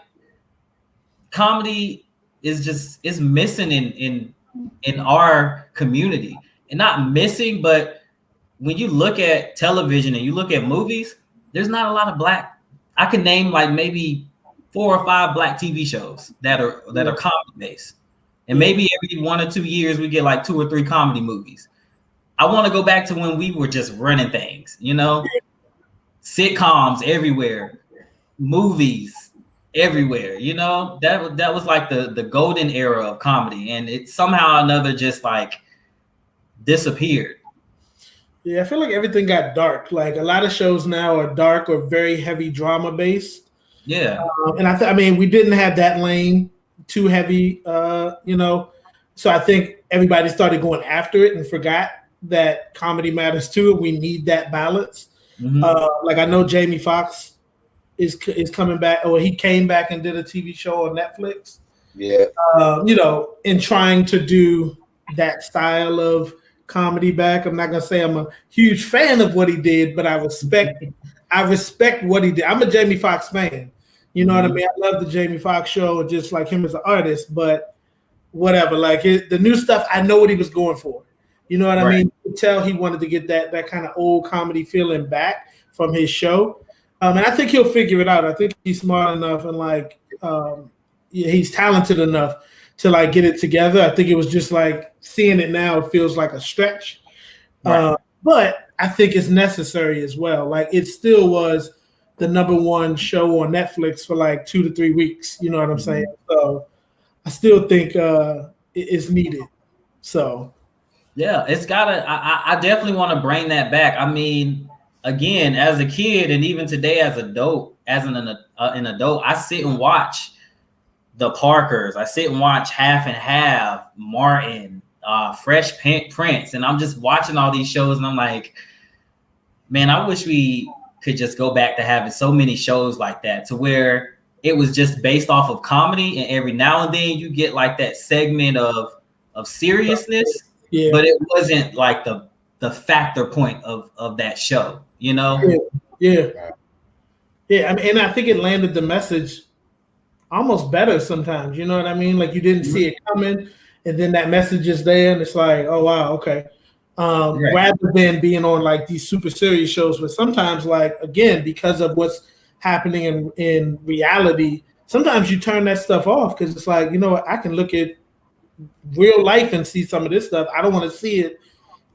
comedy is missing in our community. And not missing, but when you look at television and you look at movies, there's not a lot of black. I can name like maybe 4 or 5 black TV shows that are comedy based, and maybe every 1 or 2 years we get like 2 or 3 comedy movies. I want to go back to when we were just running things, you know, sitcoms everywhere, movies everywhere. You know, that was like the golden era of comedy, and it somehow or another just like disappeared. Yeah, I feel like everything got dark. Like a lot of shows now are dark or very heavy drama based. Yeah, and I mean, we didn't have that lane too heavy, you know. So I think everybody started going after it and forgot that comedy matters too, and we need that balance. Mm-hmm. Like I know Jamie Foxx is coming back, or he came back and did a TV show on Netflix. Yeah, you know, in trying to do that style of comedy back. I'm not gonna say I'm a huge fan of what he did, but I respect what he did. I'm a Jamie Foxx fan. You know what I mean? I love the Jamie Foxx show, just like him as an artist, but whatever. Like the new stuff, I know what he was going for. You know what I mean? You could tell he wanted to get that kind of old comedy feeling back from his show. And I think he'll figure it out. I think he's smart enough and like he's talented enough to like get it together. I think it was just like seeing it now, it feels like a stretch. Right. But I think it's necessary as well. Like it still was the #1 show on Netflix for like 2 to 3 weeks. You know what I'm saying? So I still think it's needed. So yeah, it's gotta. I definitely want to bring that back. I mean, again, as a kid and even today as an adult, I sit and watch the Parkers. I sit and watch Half and Half, Martin, Fresh Prince, and I'm just watching all these shows, and I'm like, man, I wish we could just go back to having so many shows like that, to where it was just based off of comedy, and every now and then you get like that segment of seriousness, but it wasn't like the factor point of that show, you know? Yeah. I mean, and I think it landed the message almost better sometimes. You know what I mean? Like you didn't see it coming, and then that message is there, and it's like, oh wow, okay. Rather than being on like these super serious shows, but sometimes, like again, because of what's happening in reality, sometimes you turn that stuff off because it's like, you know what, I can look at real life and see some of this stuff. I don't want to see it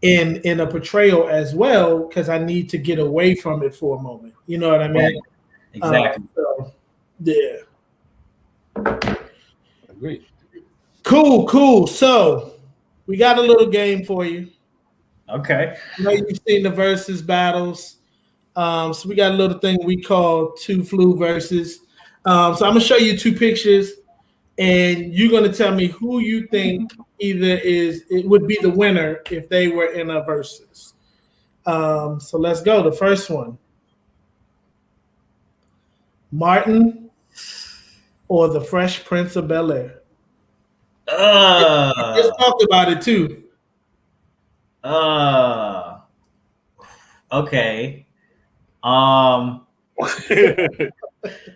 in a portrayal as well because I need to get away from it for a moment. You know what I mean? Right. Exactly. So, yeah. Agreed. Cool. So we got a little game for you. Okay. I know you've seen the versus battles. So we got a little thing we call 2 flu versus. So I'm gonna show you 2 pictures. and you're gonna tell me who you think it would be the winner if they were in a versus. So let's go. The first one, Martin or the Fresh Prince of Bel-Air. Just talked about it too. Okay.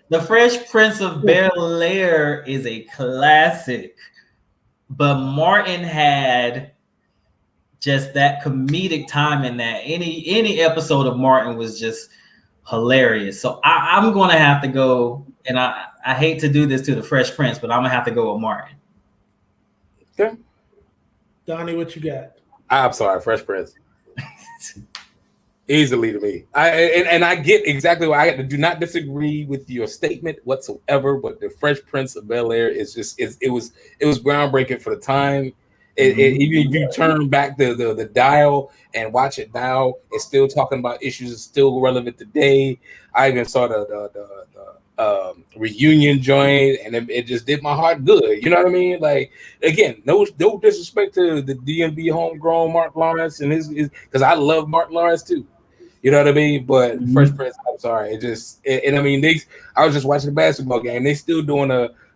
The Fresh Prince of Bel-Air is a classic, but Martin had just that comedic time in that. Any episode of Martin was just hilarious. So I'm gonna have to go, and I hate to do this to the Fresh Prince, but I'm gonna have to go with Martin. Okay. Donnie, what you got? I'm sorry, Fresh Prince. Easily to me. I get exactly why. I do not disagree with your statement whatsoever, but the Fresh Prince of Bel-Air is just it was groundbreaking for the time. Even if you turn back the dial and watch it now, it's still talking about issues that's still relevant today. I even saw the reunion joint, and it just did my heart good. You know what I mean? Like, again, no disrespect to the DMV homegrown Mark Lawrence and his because I love Mark Lawrence too. You know what I mean? But Fresh Prince, I'm sorry, and I mean I was just watching the basketball game. They still doing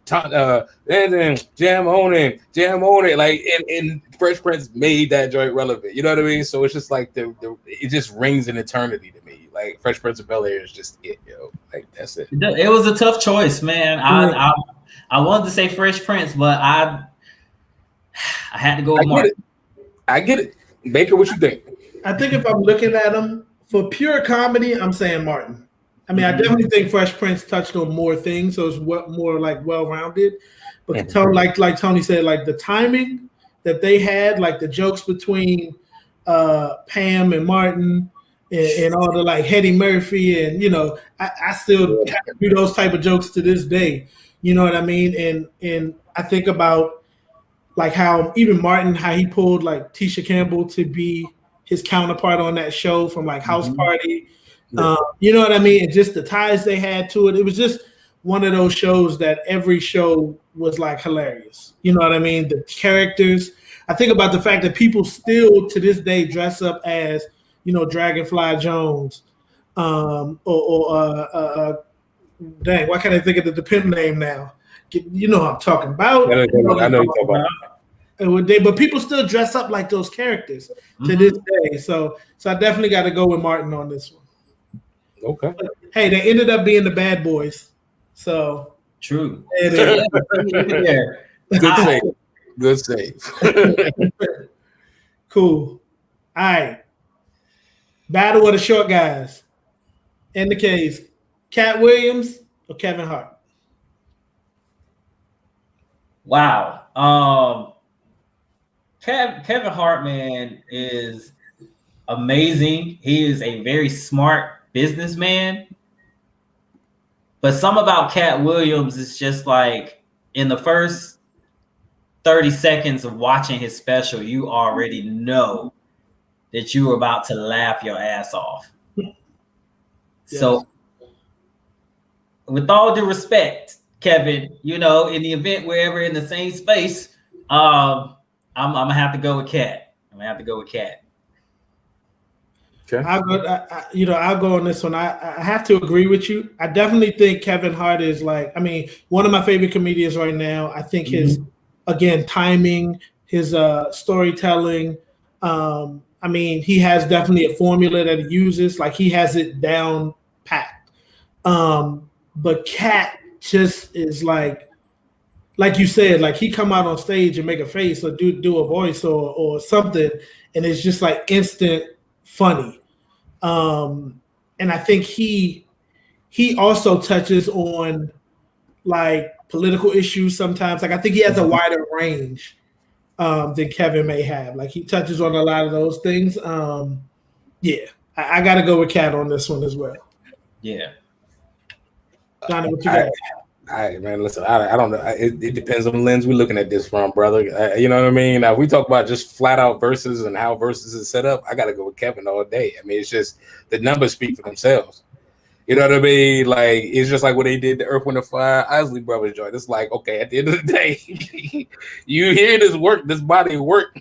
jam on it, like, and Fresh Prince made that joint relevant. You know what I mean? So it's just like it just rings in eternity to me. Like, Fresh Prince of Bel-Air is just it, yo. Like, that's it. It was a tough choice, man. I wanted to say Fresh Prince, but I had to go with Martin. I get it. Baker, what you think? I think if I'm looking at them for pure comedy, I'm saying Martin. I mean, I definitely think Fresh Prince touched on more things, so it's more like well-rounded. But like Tony said, like the timing that they had, like the jokes between Pam and Martin and all the like Eddie Murphy, and I still do those type of jokes to this day. You know what I mean? And I think about like how even Martin, how he pulled like Tisha Campbell to be his counterpart on that show from like House Party. You know what I mean? And just the ties they had to it. It was just one of those shows that every show was like hilarious. You know what I mean? The characters. I think about the fact that people still to this day dress up as, Dragonfly Jones, dang, why can't I think of the pimp name now? You know what I'm talking about. I know you're talking about. But people still dress up like those characters to this day. So I definitely got to go with Martin on this one. Okay. But, hey, they ended up being the bad boys. So true. Good save. Cool. All right. Battle of the short guys. In the case, Cat Williams or Kevin Hart? Wow. Kevin Hart, man, is amazing. He is a very smart businessman. But something about Cat Williams is just like in the first 30 seconds of watching his special, you already know that you are about to laugh your ass off. Yes. So with all due respect, Kevin, in the event we're ever in the same space, I'm gonna have to go with Cat. Okay. I'll go on this one. I have to agree with you. I definitely think Kevin Hart is one of my favorite comedians right now. I think his, again, timing, his storytelling. He has definitely a formula that he uses. Like, he has it down pat. But Cat just is like you said, like he come out on stage and make a face or do a voice or something, and it's just like instant funny. And I think he also touches on like political issues sometimes. Like, I think he has a wider range than Kevin may have. Like, he touches on a lot of those things. I got to go with Cat on this one as well. Yeah. Donnie, what you got? All right, man. Listen, I don't know. It depends on the lens we're looking at this from, brother. You know what I mean? Now, if we talk about just flat out verses and how verses is set up, I got to go with Kevin all day. I mean, it's just the numbers speak for themselves. You know what I mean? Like it's just like what they did the Earth, Wind, and Fire Isley Brothers joint. It's like, okay, at the end of the day, you hear this body work,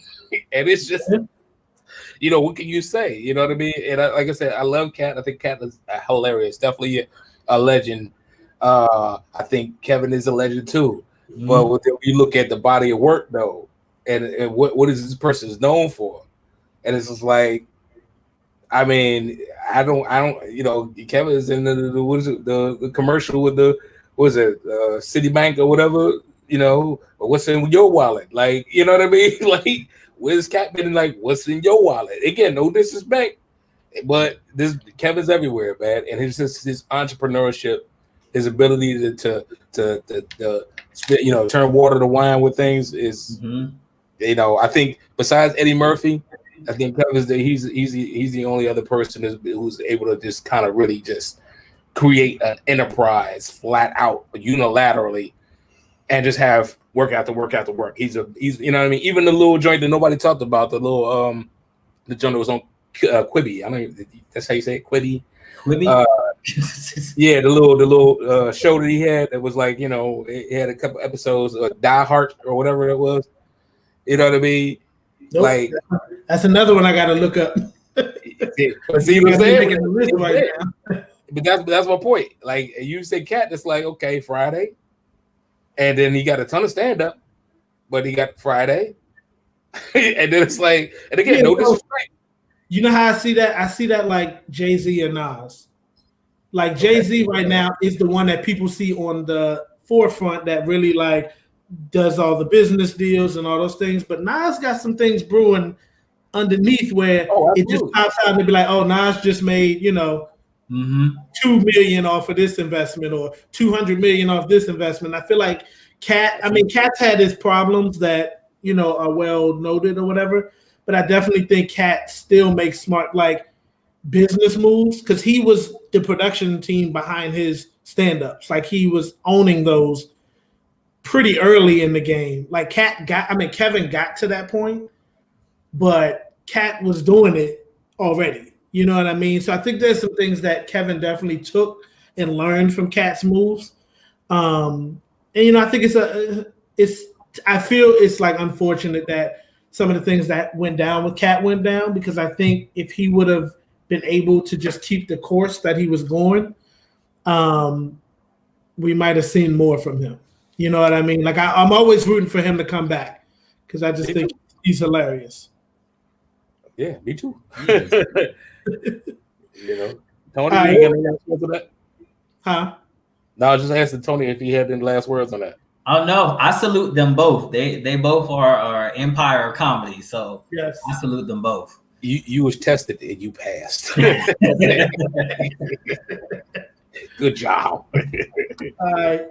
and it's just, what can you say? You know what I mean? And like I said, I love Cat. I think Cat is hilarious. Definitely a legend. I think Kevin is a legend too. Mm-hmm. But when you look at the body of work though, and what is this person known for, and it's just like, I mean, I don't, Kevin is in the commercial with Citibank or whatever, but what's in your wallet? Like, you know what I mean? Like, where's Cat been? Like, what's in your wallet? Again, no disrespect, but Kevin's everywhere, man. And his entrepreneurship, his ability to turn water to wine with things is, I think besides Eddie Murphy, I think Kevin's he's the only other person who's able to just kind of really just create an enterprise flat out unilaterally and just have work after work after work. He's you know what I mean? Even the little joint that nobody talked about, the little the joint that was on Quibi. I don't even, that's how you say it, Quibi. Quibi? Yeah, the little show that he had that was like, it had a couple episodes of Die Hart or whatever it was. You know what I mean? Nope. Like that's another one I got to look up. See what I'm saying? But that's my point. Like you say, Cat, it's like, okay, Friday, and then he got a ton of stand up, but he got Friday, and then it's like, and again, no disrespect. You know how I see that? I see that like Jay-Z and Nas. Like Jay-Z right now is the one that people see on the forefront that really like does all the business deals and all those things. But Nas got some things brewing underneath where it just pops out and be like, oh, Nas just made, $2 million off of this investment or $200 million off this investment. I feel like Cat's had his problems that, are well noted or whatever, but I definitely think Cat still makes smart, like, business moves because he was the production team behind his stand-ups. Like, he was owning those pretty early in the game. Like, Kevin got to that point, but Cat was doing it already. You know what I mean? So I think there's some things that Kevin definitely took and learned from Cat's moves. And I think I feel it's like unfortunate that some of the things that went down with Cat went down, because I think if he would have been able to just keep the course that he was going, we might have seen more from him. You know what I mean? Like I'm always rooting for him to come back because I just think he's hilarious. Yeah, me too. Tony, you got any last words on that? Huh? No, I was just asking Tony if he had any last words on that. Oh no, I salute them both. They both are empire of comedy. So yes, I salute them both. You was tested and you passed. Good job. All right.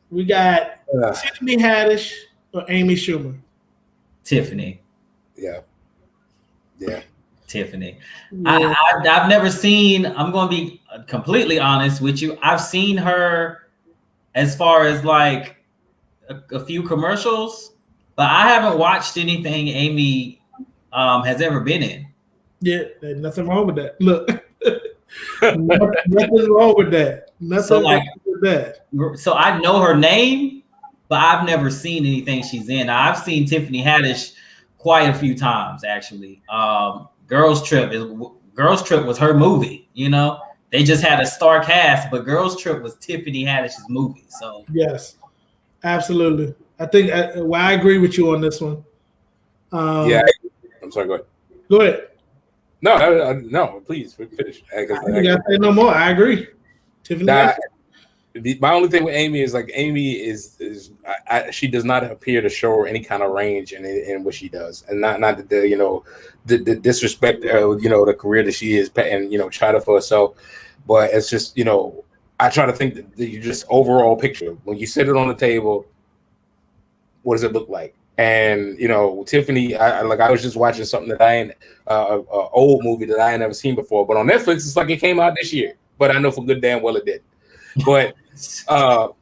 We got Tiffany Haddish or Amy Schumer. Tiffany. Yeah. Tiffany. Yeah. I've never seen, I'm going to be completely honest with you. I've seen her as far as like a few commercials, but I haven't watched anything Amy has ever been in. Yeah, there's nothing wrong with that. Look, nothing wrong with that. Nothing wrong with that. So I know her name, but I've never seen anything she's in. Now, I've seen Tiffany Haddish quite a few times, actually. Girls Trip was her movie. They just had a star cast, but Girls Trip was Tiffany Haddish's movie. So yes, absolutely. I think I agree with you on this one. Yeah, I'm sorry. Go ahead. Go ahead. No, please finish. I gotta say no more. I agree. Tiffany. My only thing with Amy is like Amy is she does not appear to show any kind of range in what she does, and not the disrespect the career that she is and try to for herself, but it's just I try to think that you just overall picture when you sit it on the table, what does it look like? And Tiffany, I was just watching something that I ain't old movie that I ain't never seen before, but on Netflix it's like it came out this year, but I know for good damn well it did. But Lil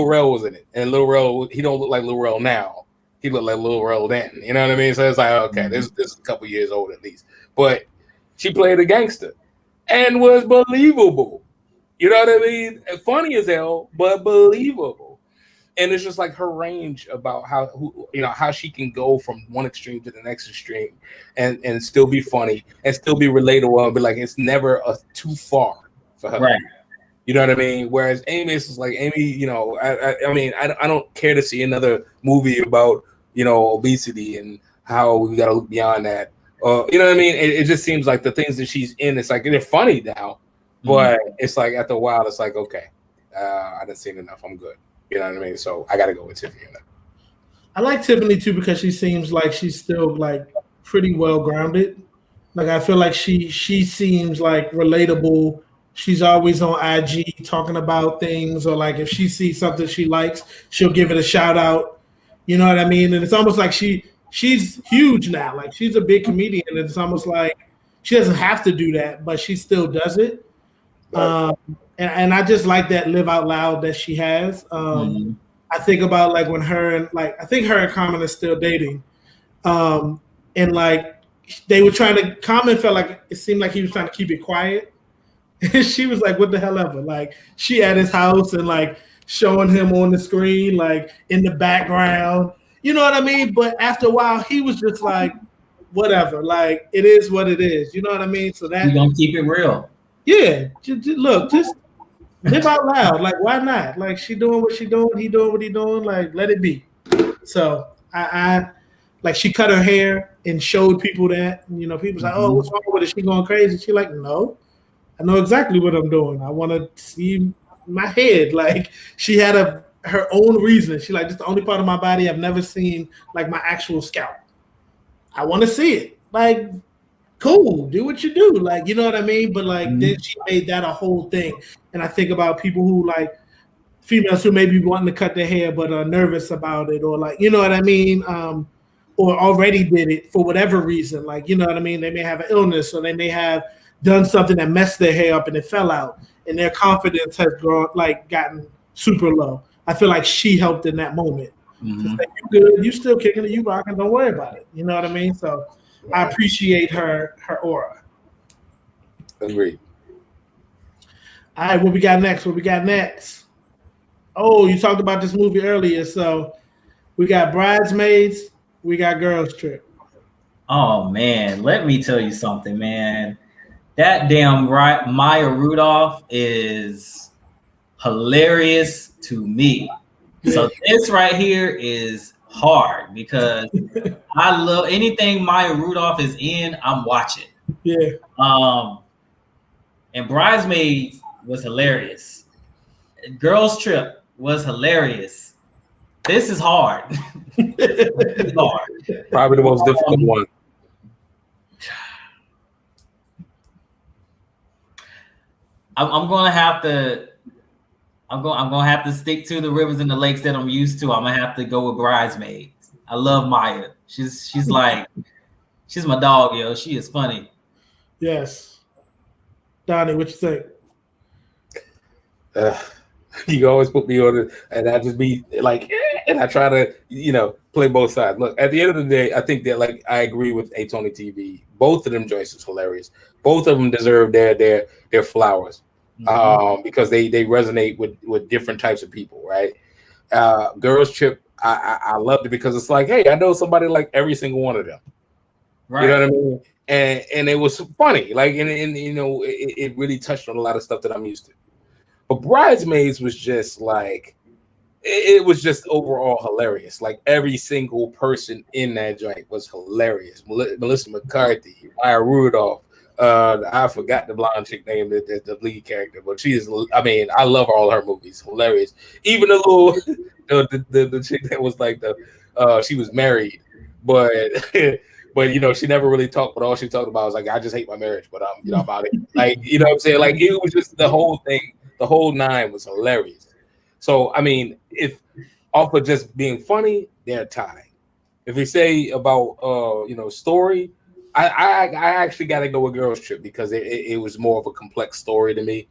Rel was in it, and Lil Rel, he don't look like Lil Rel now. He looked like Lil Rel then. You know what I mean? So it's like, okay, this is a couple years old at least. But she played a gangster, and was believable. You know what I mean? Funny as hell, but believable. And it's just like her range about how she can go from one extreme to the next extreme and still be funny and still be relatable and be like it's never too far for her. Right. You know what I mean? Whereas Amy is like Amy, I don't care to see another movie about obesity and how we got to look beyond that. You know what I mean? It just seems like the things that she's in, it's like they're funny now, but it's like after a while, it's like okay, I done seen enough. I'm good. You know what I mean? So I got to go with Tiffany. I like Tiffany too because she seems like she's still like pretty well grounded. Like I feel like she seems like relatable. She's always on IG talking about things, or like if she sees something she likes, she'll give it a shout out. You know what I mean? And it's almost like she's huge now. Like she's a big comedian, and it's almost like she doesn't have to do that, but she still does it. Right. And I just like that live out loud that she has. I think about like when I think her and Common are still dating. And like they were trying to, Common felt like it seemed like he was trying to keep it quiet. And she was like, what the hell ever? Like she at his house and like showing him on the screen, like in the background. You know what I mean? But after a while, he was just like, whatever. Like it is what it is. You know what I mean? So that you're gonna keep it real. Yeah, just live out loud. Like, why not? Like, she doing what she doing, he doing what he doing. Like, let it be. So I like she cut her hair and showed people that. And, people's like, oh, what's wrong with it? She going crazy? She like, no, I know exactly what I'm doing. I want to see my head. Like, she had her own reason. She like, this is the only part of my body I've never seen, like my actual scalp. I want to see it. Like. Cool, do what you do, like you know what I mean. But like then she made that a whole thing, and I think about people who like females who may be wanting to cut their hair but are nervous about it, or like you know what I mean, or already did it for whatever reason, like you know what I mean. They may have an illness, or they may have done something that messed their hair up and it fell out, and their confidence has gotten super low. I feel like she helped in that moment. Like, you good, you still kicking it, you rocking, don't worry about it. You know what I mean? So. I appreciate her aura. Agreed. All right, what we got next? Oh, you talked about this movie earlier. So we got Bridesmaids, we got Girls Trip. Oh man, let me tell you something, man. That damn Maya Rudolph is hilarious to me. So this right here is hard because I love anything Maya Rudolph is in, I'm watching. Yeah. And Bridesmaids was hilarious. Girls Trip was hilarious. This is hard. This is hard. Probably the most difficult one. I'm gonna have to stick to the rivers and the lakes that I'm used to. I'm gonna have to go with Bridesmaids. I love Maya. She's like she's my dog, yo. She is funny. Yes. Donnie, what you think? You always put me on it, and I just be like, and I try to, play both sides. Look, at the end of the day, I think that like I agree with A Tony TV. Both of them joints is hilarious. Both of them deserve their flowers, because they resonate with different types of people, right? Girls Trip, I loved it because it's like, hey, I know somebody like every single one of them. Right. You know what I mean? And it was funny, like, and it really touched on a lot of stuff that I'm used to. But Bridesmaids was just like, it was just overall hilarious. Like every single person in that joint was hilarious. Melissa McCarthy, Maya Rudolph. I forgot the blonde chick name, the lead character, but she is. I mean, I love all her movies. Hilarious. Even the little the chick that was like she was married, but. But she never really talked. But all she talked about was like, I just hate my marriage, but I'm about it. Like, what I'm saying? Like, it was just the whole thing. The whole nine was hilarious. So I mean, if off of just being funny, they're tied. If we say about story, I actually got to go with Girls Trip because it was more of a complex story to me.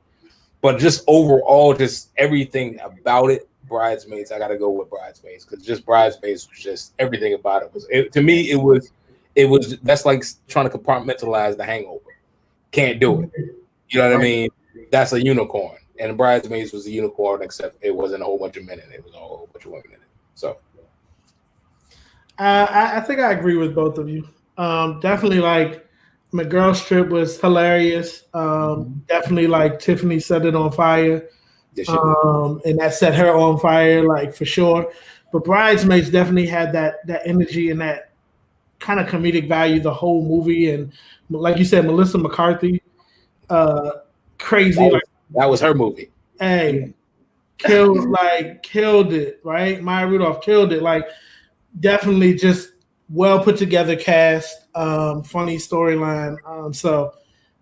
But just overall, just everything about it, Bridesmaids, I got to go with Bridesmaids because just Bridesmaids was just everything about it was. To me, it was that's like trying to compartmentalize The Hangover. Can't do it. You know what I mean? That's a unicorn. And Bridesmaids was a unicorn, except it wasn't a whole bunch of men in it. It was a whole bunch of women in it. So I think I agree with both of you. Definitely like my girls trip was hilarious. Definitely like Tiffany set it on fire. yes, And that set her on fire, like for sure. But Bridesmaids definitely had that energy and that kind of comedic value the whole movie. And like you said, Melissa McCarthy, crazy. That was her movie. Hey, killed it, right? Maya Rudolph killed it. Like, definitely just well put together cast, funny storyline. So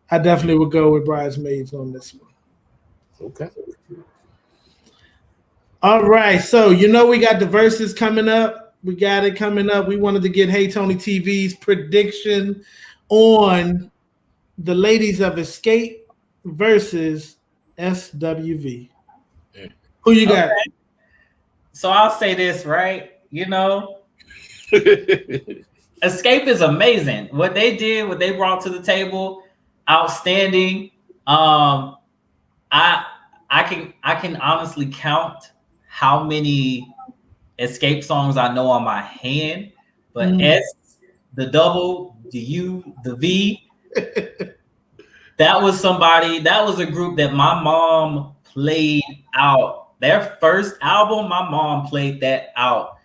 I definitely would go with Bridesmaids on this one. Okay. All right, so we got the verses coming up. We got it coming up. We wanted to get Hey Tony TV's prediction on the ladies of Escape versus SWV. Who you got? Okay. So I'll say this, right? Escape is amazing. What they did, what they brought to the table, outstanding. I can honestly count how many Escape songs I know on my hand, but S, the double, the U, the V, that was a group that my mom played out. Their first album, my mom played that out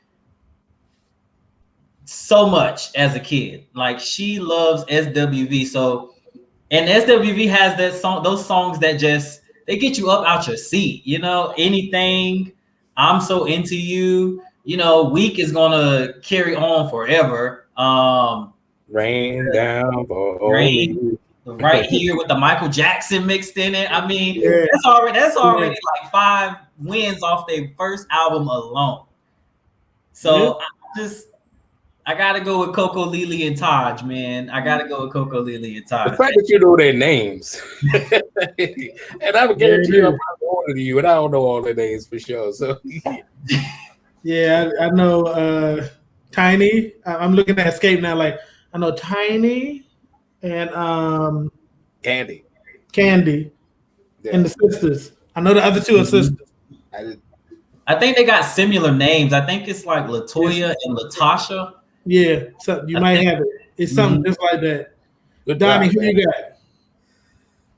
so much as a kid. Like, she loves SWV. So, and SWV has those songs that they get you up out your seat. Anything, I'm So Into You, Weak is gonna carry on forever. Rain down for Rain, right here with the Michael Jackson mixed in it. I mean, that's already like 5 wins off their first album alone. So I gotta go with Coco, Lily, and Taj, man. I gotta go with Coco, Lily, and Taj. The fact that you know their names, and I would guarantee I'm probably older than you, and I don't know all their names for sure. So yeah, I know Tiny. I'm looking at Escape now. Like, I know Tiny and Candy, and the sisters. I know the other two are sisters. I think they got similar names. I think it's like Latoya and Latasha. Yeah, so you might have it. It's something just like that. Good Donnie, job, who you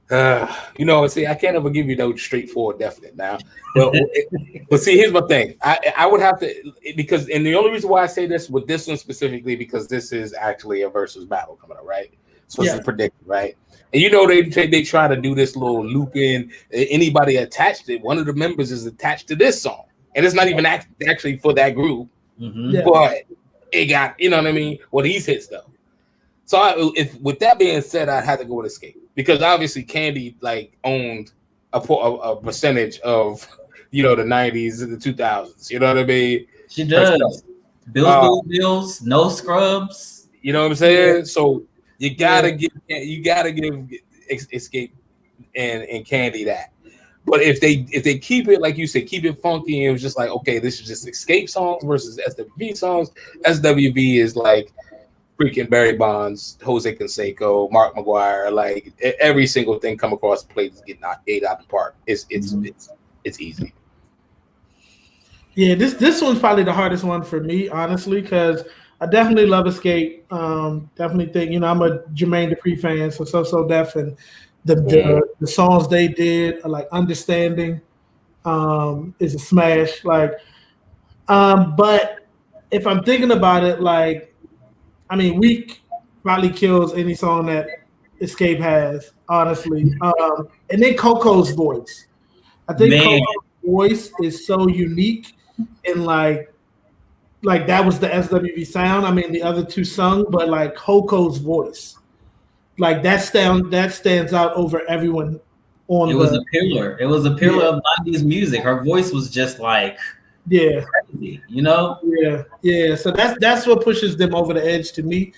got? See, I can't ever give you no straightforward definite now. But see, here's my thing. I would have to, because, and the only reason why I say this with this one specifically, because this is actually a versus battle coming up, right? So it's a prediction, right? And they try to do this little loop in. Anybody attached it, one of the members is attached to this song, and it's not even actually for that group, but it got, what I mean? Well, these hits though. So with that being said, I'd have to go with Escape, because obviously Candy owned a percentage of the 90s and the 2000s. You know what I mean? She does. Bills, No Scrubs. You know what I'm saying? So you gotta give Escape and Candy that. But if they keep it, like you said, keep it funky, and it was just like, okay, this is just Escape songs versus SWV songs. SWV is like freaking Barry Bonds, Jose Canseco, Mark McGuire, like every single thing come across the plate is getting ate out the park. It's easy. Yeah, this one's probably the hardest one for me, honestly, because I definitely love Escape. Definitely think, I'm a Jermaine Dupri fan, so Def, and the songs they did are like Understanding is a smash. But if I'm thinking about it, Weak probably kills any song that Escape has, honestly. And then Coco's voice. I think Coco's voice is so unique, and like that was the SWV sound. I mean, the other two sung, but Coco's voice, that stands out over everyone on. It was a pillar. It was a pillar of 90s music. Her voice was just crazy, Yeah. So that's what pushes them over the edge to me,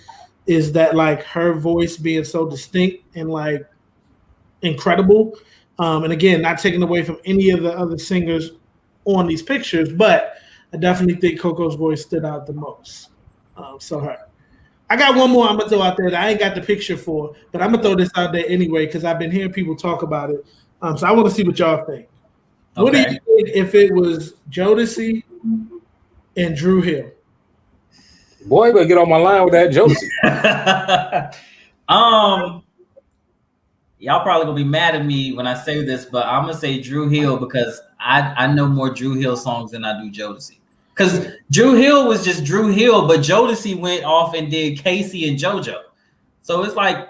is that her voice being so distinct and incredible. And again, not taking away from any of the other singers on these pictures, but I definitely think Coco's voice stood out the most. So her. I got one more I'm gonna throw out there that I ain't got the picture for, but I'm gonna throw this out there anyway because I've been hearing people talk about it. So I want to see what y'all think. What do you think if it was Jodeci and Dru Hill? Boy, you better get on my line with that Jodeci. Y'all probably gonna be mad at me when I say this, but I'm gonna say Dru Hill because I know more Dru Hill songs than I do Jodeci. Because Dru Hill was just Dru Hill, but Jodeci went off and did Casey and JoJo. So it's like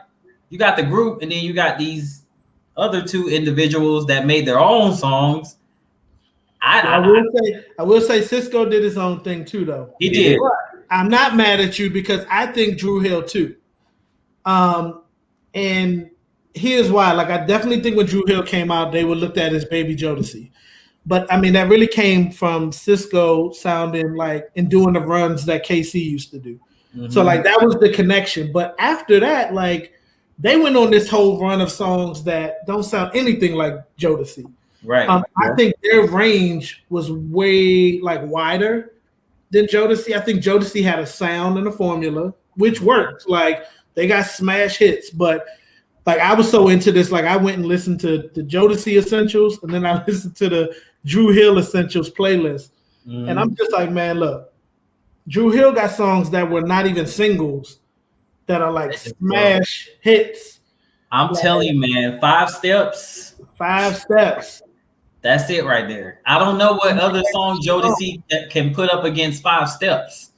you got the group, and then you got these other two individuals that made their own songs. I will say Cisco did his own thing too, though. He did. I'm not mad at you because I think Dru Hill too. And here's why. Like, I definitely think when Dru Hill came out, they were looked at as baby Jodeci. But I mean, that really came from Cisco sounding like and doing the runs that KC used to do. Mm-hmm. So like that was the connection. But after that, like they went on this whole run of songs that don't sound anything like Jodeci. Right. I think their range was way like wider than Jodeci. I think Jodeci had a sound and a formula which worked. Like they got smash hits, but like I was so into this, like I went and listened to the Jodeci Essentials, and then I listened to the Dru Hill Essentials playlist. And I'm just like, man, look, Dru Hill got songs that were not even singles that are like smash hits. I'm telling you, man, 5 Steps. 5 Steps. That's it right there. I don't know what other songs Jodeci can put up against 5 Steps.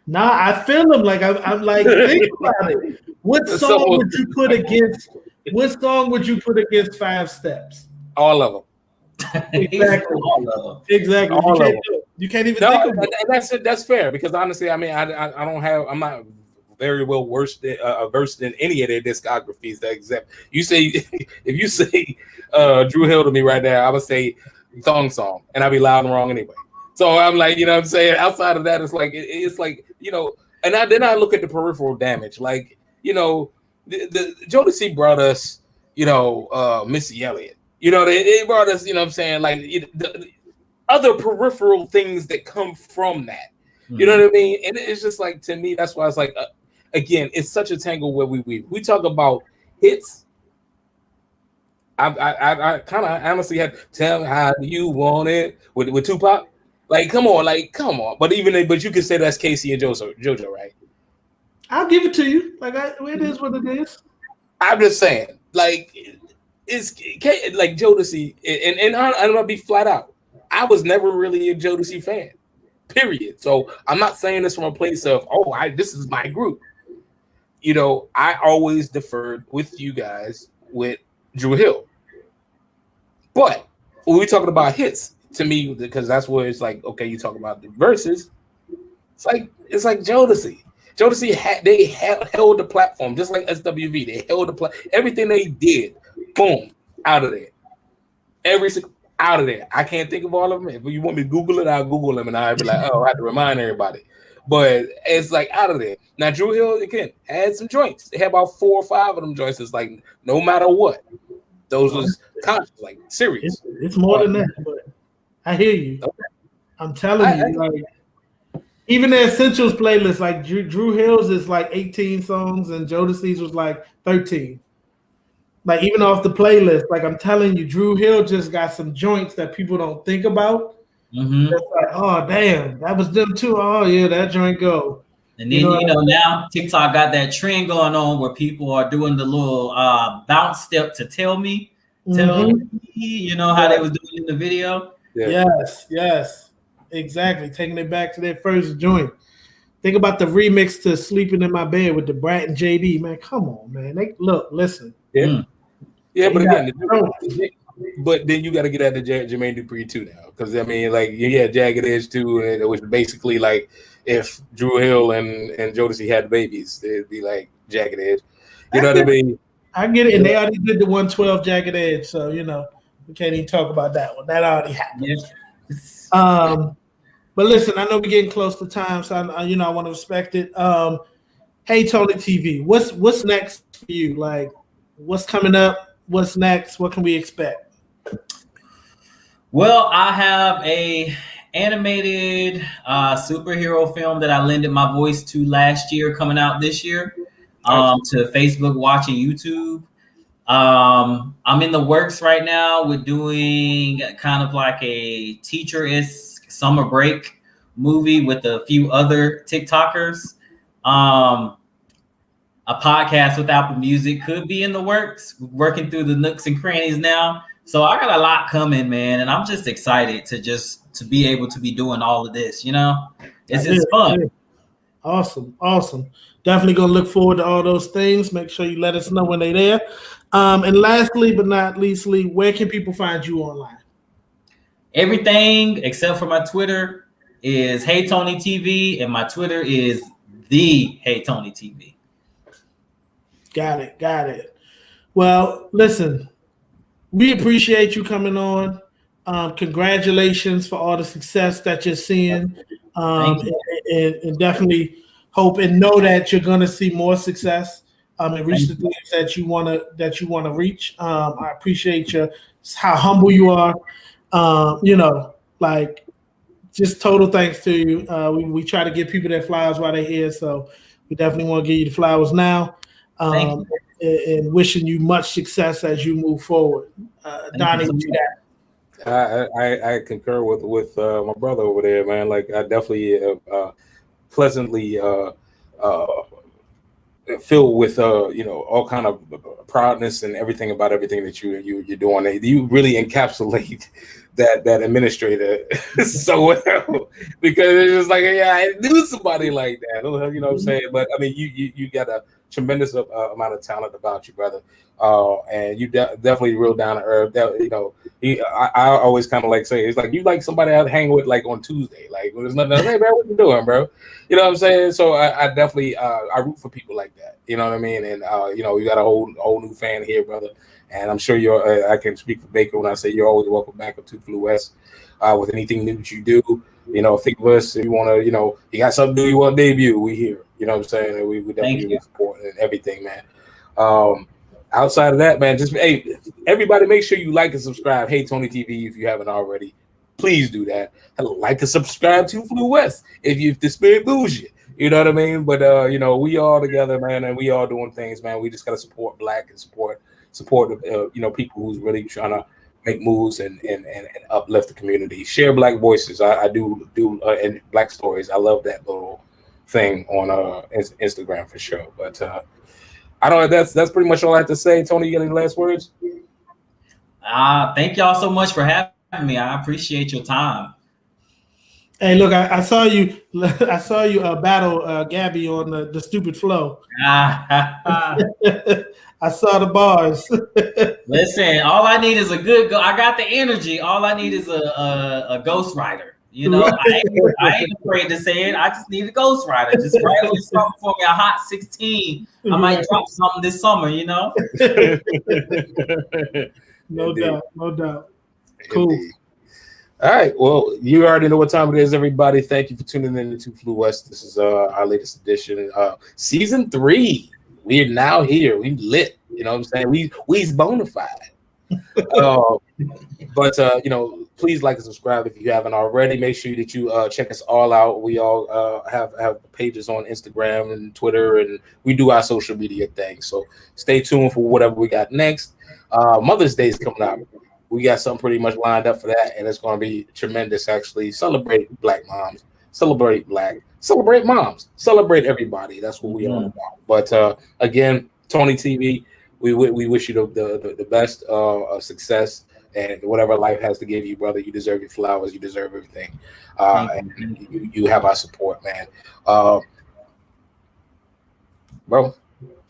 Nah, I feel them. Like I'm like, think about it. What song would you put against? What song would you put against 5 Steps? All of them. Exactly. All of them. Exactly. All of them. You can't even think of it. That's fair because honestly, I mean, I'm not very well versed in any of their discographies. Except you say if you say Dru Hill to me right now, I would say Thong Song, and I'd be loud and wrong anyway. So I'm like, you know what I'm saying? Outside of that, it's like, you know, and then I look at the peripheral damage. Like, you know, the Jodeci brought us, you know, Missy Elliott. You know, they brought us, you know what I'm saying? Like the other peripheral things that come from that. You know what I mean? And it's just like, to me, that's why it's like, again, it's such a tangle where we talk about hits. I kind of honestly had to tell me how you want it with Tupac. Like, come on. But you can say that's Casey and JoJo, right? I'll give it to you. Like, it is what it is. I'm just saying, like, it's like Jodeci, and I'm gonna be flat out. I was never really a Jodeci fan, period. So I'm not saying this from a place of, this is my group. You know, I always deferred with you guys with Dru Hill. But when we're talking about hits, to me, because that's where it's like, okay, you talk about the verses. It's like Jodeci. Jodeci held the platform just like SWV. They held the everything they did. Boom, out of there. Out of there. I can't think of all of them. If you want me to Google it, I'll Google them, and I'll be like, I have to remind everybody. But it's like out of there. Now Dru Hill again had some joints. They had about 4 or 5 of them joints. It's like no matter what, those was conscious, like serious. It's more than that, but I hear you. Okay. I'm telling you, like even the Essentials playlist, like Dru Hill's is like 18 songs and Jodeci's was like 13. Like even off the playlist, like I'm telling you, Dru Hill just got some joints that people don't think about. Mm-hmm. It's like, oh damn, that was them too. Oh yeah, that joint go. And then you know now TikTok got that trend going on where people are doing the little bounce step to tell me, you know how they was doing in the video. Yeah. Yes, exactly. Taking it back to their first joint. Think about the remix to "Sleeping in My Bed" with the Brat and JD. Man, come on, man. Listen. Yeah, yeah, but again, but then you got to get at the Jermaine Dupri too now, because I mean, like you had Jagged Edge too, and it was basically like if Dru Hill and Jodeci had babies, it'd be like Jagged Edge. You know what I mean? I get it, and they already did the 112 Jagged Edge, so you know. We can't even talk about that one. That already happened. Yeah. But listen, I know we're getting close to time, so I want to respect it. Hey, Tony TV, what's next for you? Like, what's coming up? What's next? What can we expect? Well, I have a animated superhero film that I lended my voice to last year, coming out this year, to Facebook Watch and YouTube. I'm in the works right now with doing kind of like a teacher-esque summer break movie with a few other TikTokers. A podcast with Apple Music could be in the works, working through the nooks and crannies now. So I got a lot coming, man, and I'm just excited to be able to be doing all of this. You know, it's fun. Yeah. Awesome. Definitely gonna look forward to all those things. Make sure you let us know when they're there. And lastly, but not leastly, where can people find you online? Everything except for my Twitter is Hey Tony TV, and my Twitter is the Hey Tony TV. Got it. Well, listen, we appreciate you coming on. Congratulations for all the success that you're seeing. And definitely hope and know that you're going to see more success and reach the things that you want to reach. I appreciate how humble you are. Just total thanks to you. We try to give people their flowers while they're here, so we definitely want to give you the flowers now. And wishing you much success as you move forward. Donnie, what you got? I concur with my brother over there, man. Like, I definitely pleasantly filled with all kind of proudness and everything about everything that you're doing. You really encapsulate that administrator so well, because it's just like, yeah, I knew somebody like that. You know what I'm saying? But I mean, you got a tremendous amount of talent about you, brother. And you definitely real down to earth. I always kind of like say, it's like you like somebody I'd hang with like on Tuesday, like when there's nothing else. Hey, man, what you doing, bro? You know what I'm saying? So I definitely I root for people like that. You know what I mean? And we got a whole new fan here, brother. And I'm sure I can speak for Baker when I say you're always welcome back up to Flu West with anything new that you do. Think of us if you want to. You got something new you want to debut. We here. You know what I'm saying? And we definitely support and everything, man. Outside of that, man, just everybody, make sure you like and subscribe. Hey Tony TV, if you haven't already, please do that. Like and subscribe to Flu West if the spirit moves you. You know what I mean? But we all together, man, and we all doing things, man. We just gotta support Black and support people who's really trying to make moves and uplift the community. Share Black voices. I do and Black stories. I love that little thing on Instagram for sure. But I don't know. That's pretty much all I have to say. Tony, you got any last words? Thank y'all so much for having me. I appreciate your time. Hey, look, I saw you. I saw you battle Gabby on the stupid flow. I saw the bars. Listen, all I need is a good. I got the energy. All I need is a ghostwriter. I ain't afraid to say it. I just need a ghostwriter. Just write a little something for me. A hot 16. I might drop something this summer. No doubt. Cool. Indeed. All right. Well, you already know what time it is, everybody. Thank you for tuning in to Flu West. This is our latest edition, season 3. We are now here. We lit. You know what I'm saying? We's bona fide. But please like and subscribe if you haven't already. Make sure that you check us all out. We all have pages on Instagram and Twitter, and we do our social media thing. So stay tuned for whatever we got next. Mother's Day is coming up. We got something pretty much lined up for that, and it's going to be tremendous. Actually, celebrate Black moms, celebrate Black, celebrate moms, celebrate everybody. That's what we all about. But again, Tony TV, we wish you the best of success and whatever life has to give you, brother. You deserve your flowers. You deserve everything. And you have our support, man. Bro, all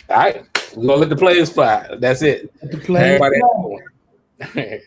right, we're gonna let the players fly. That's it. Let the players fly.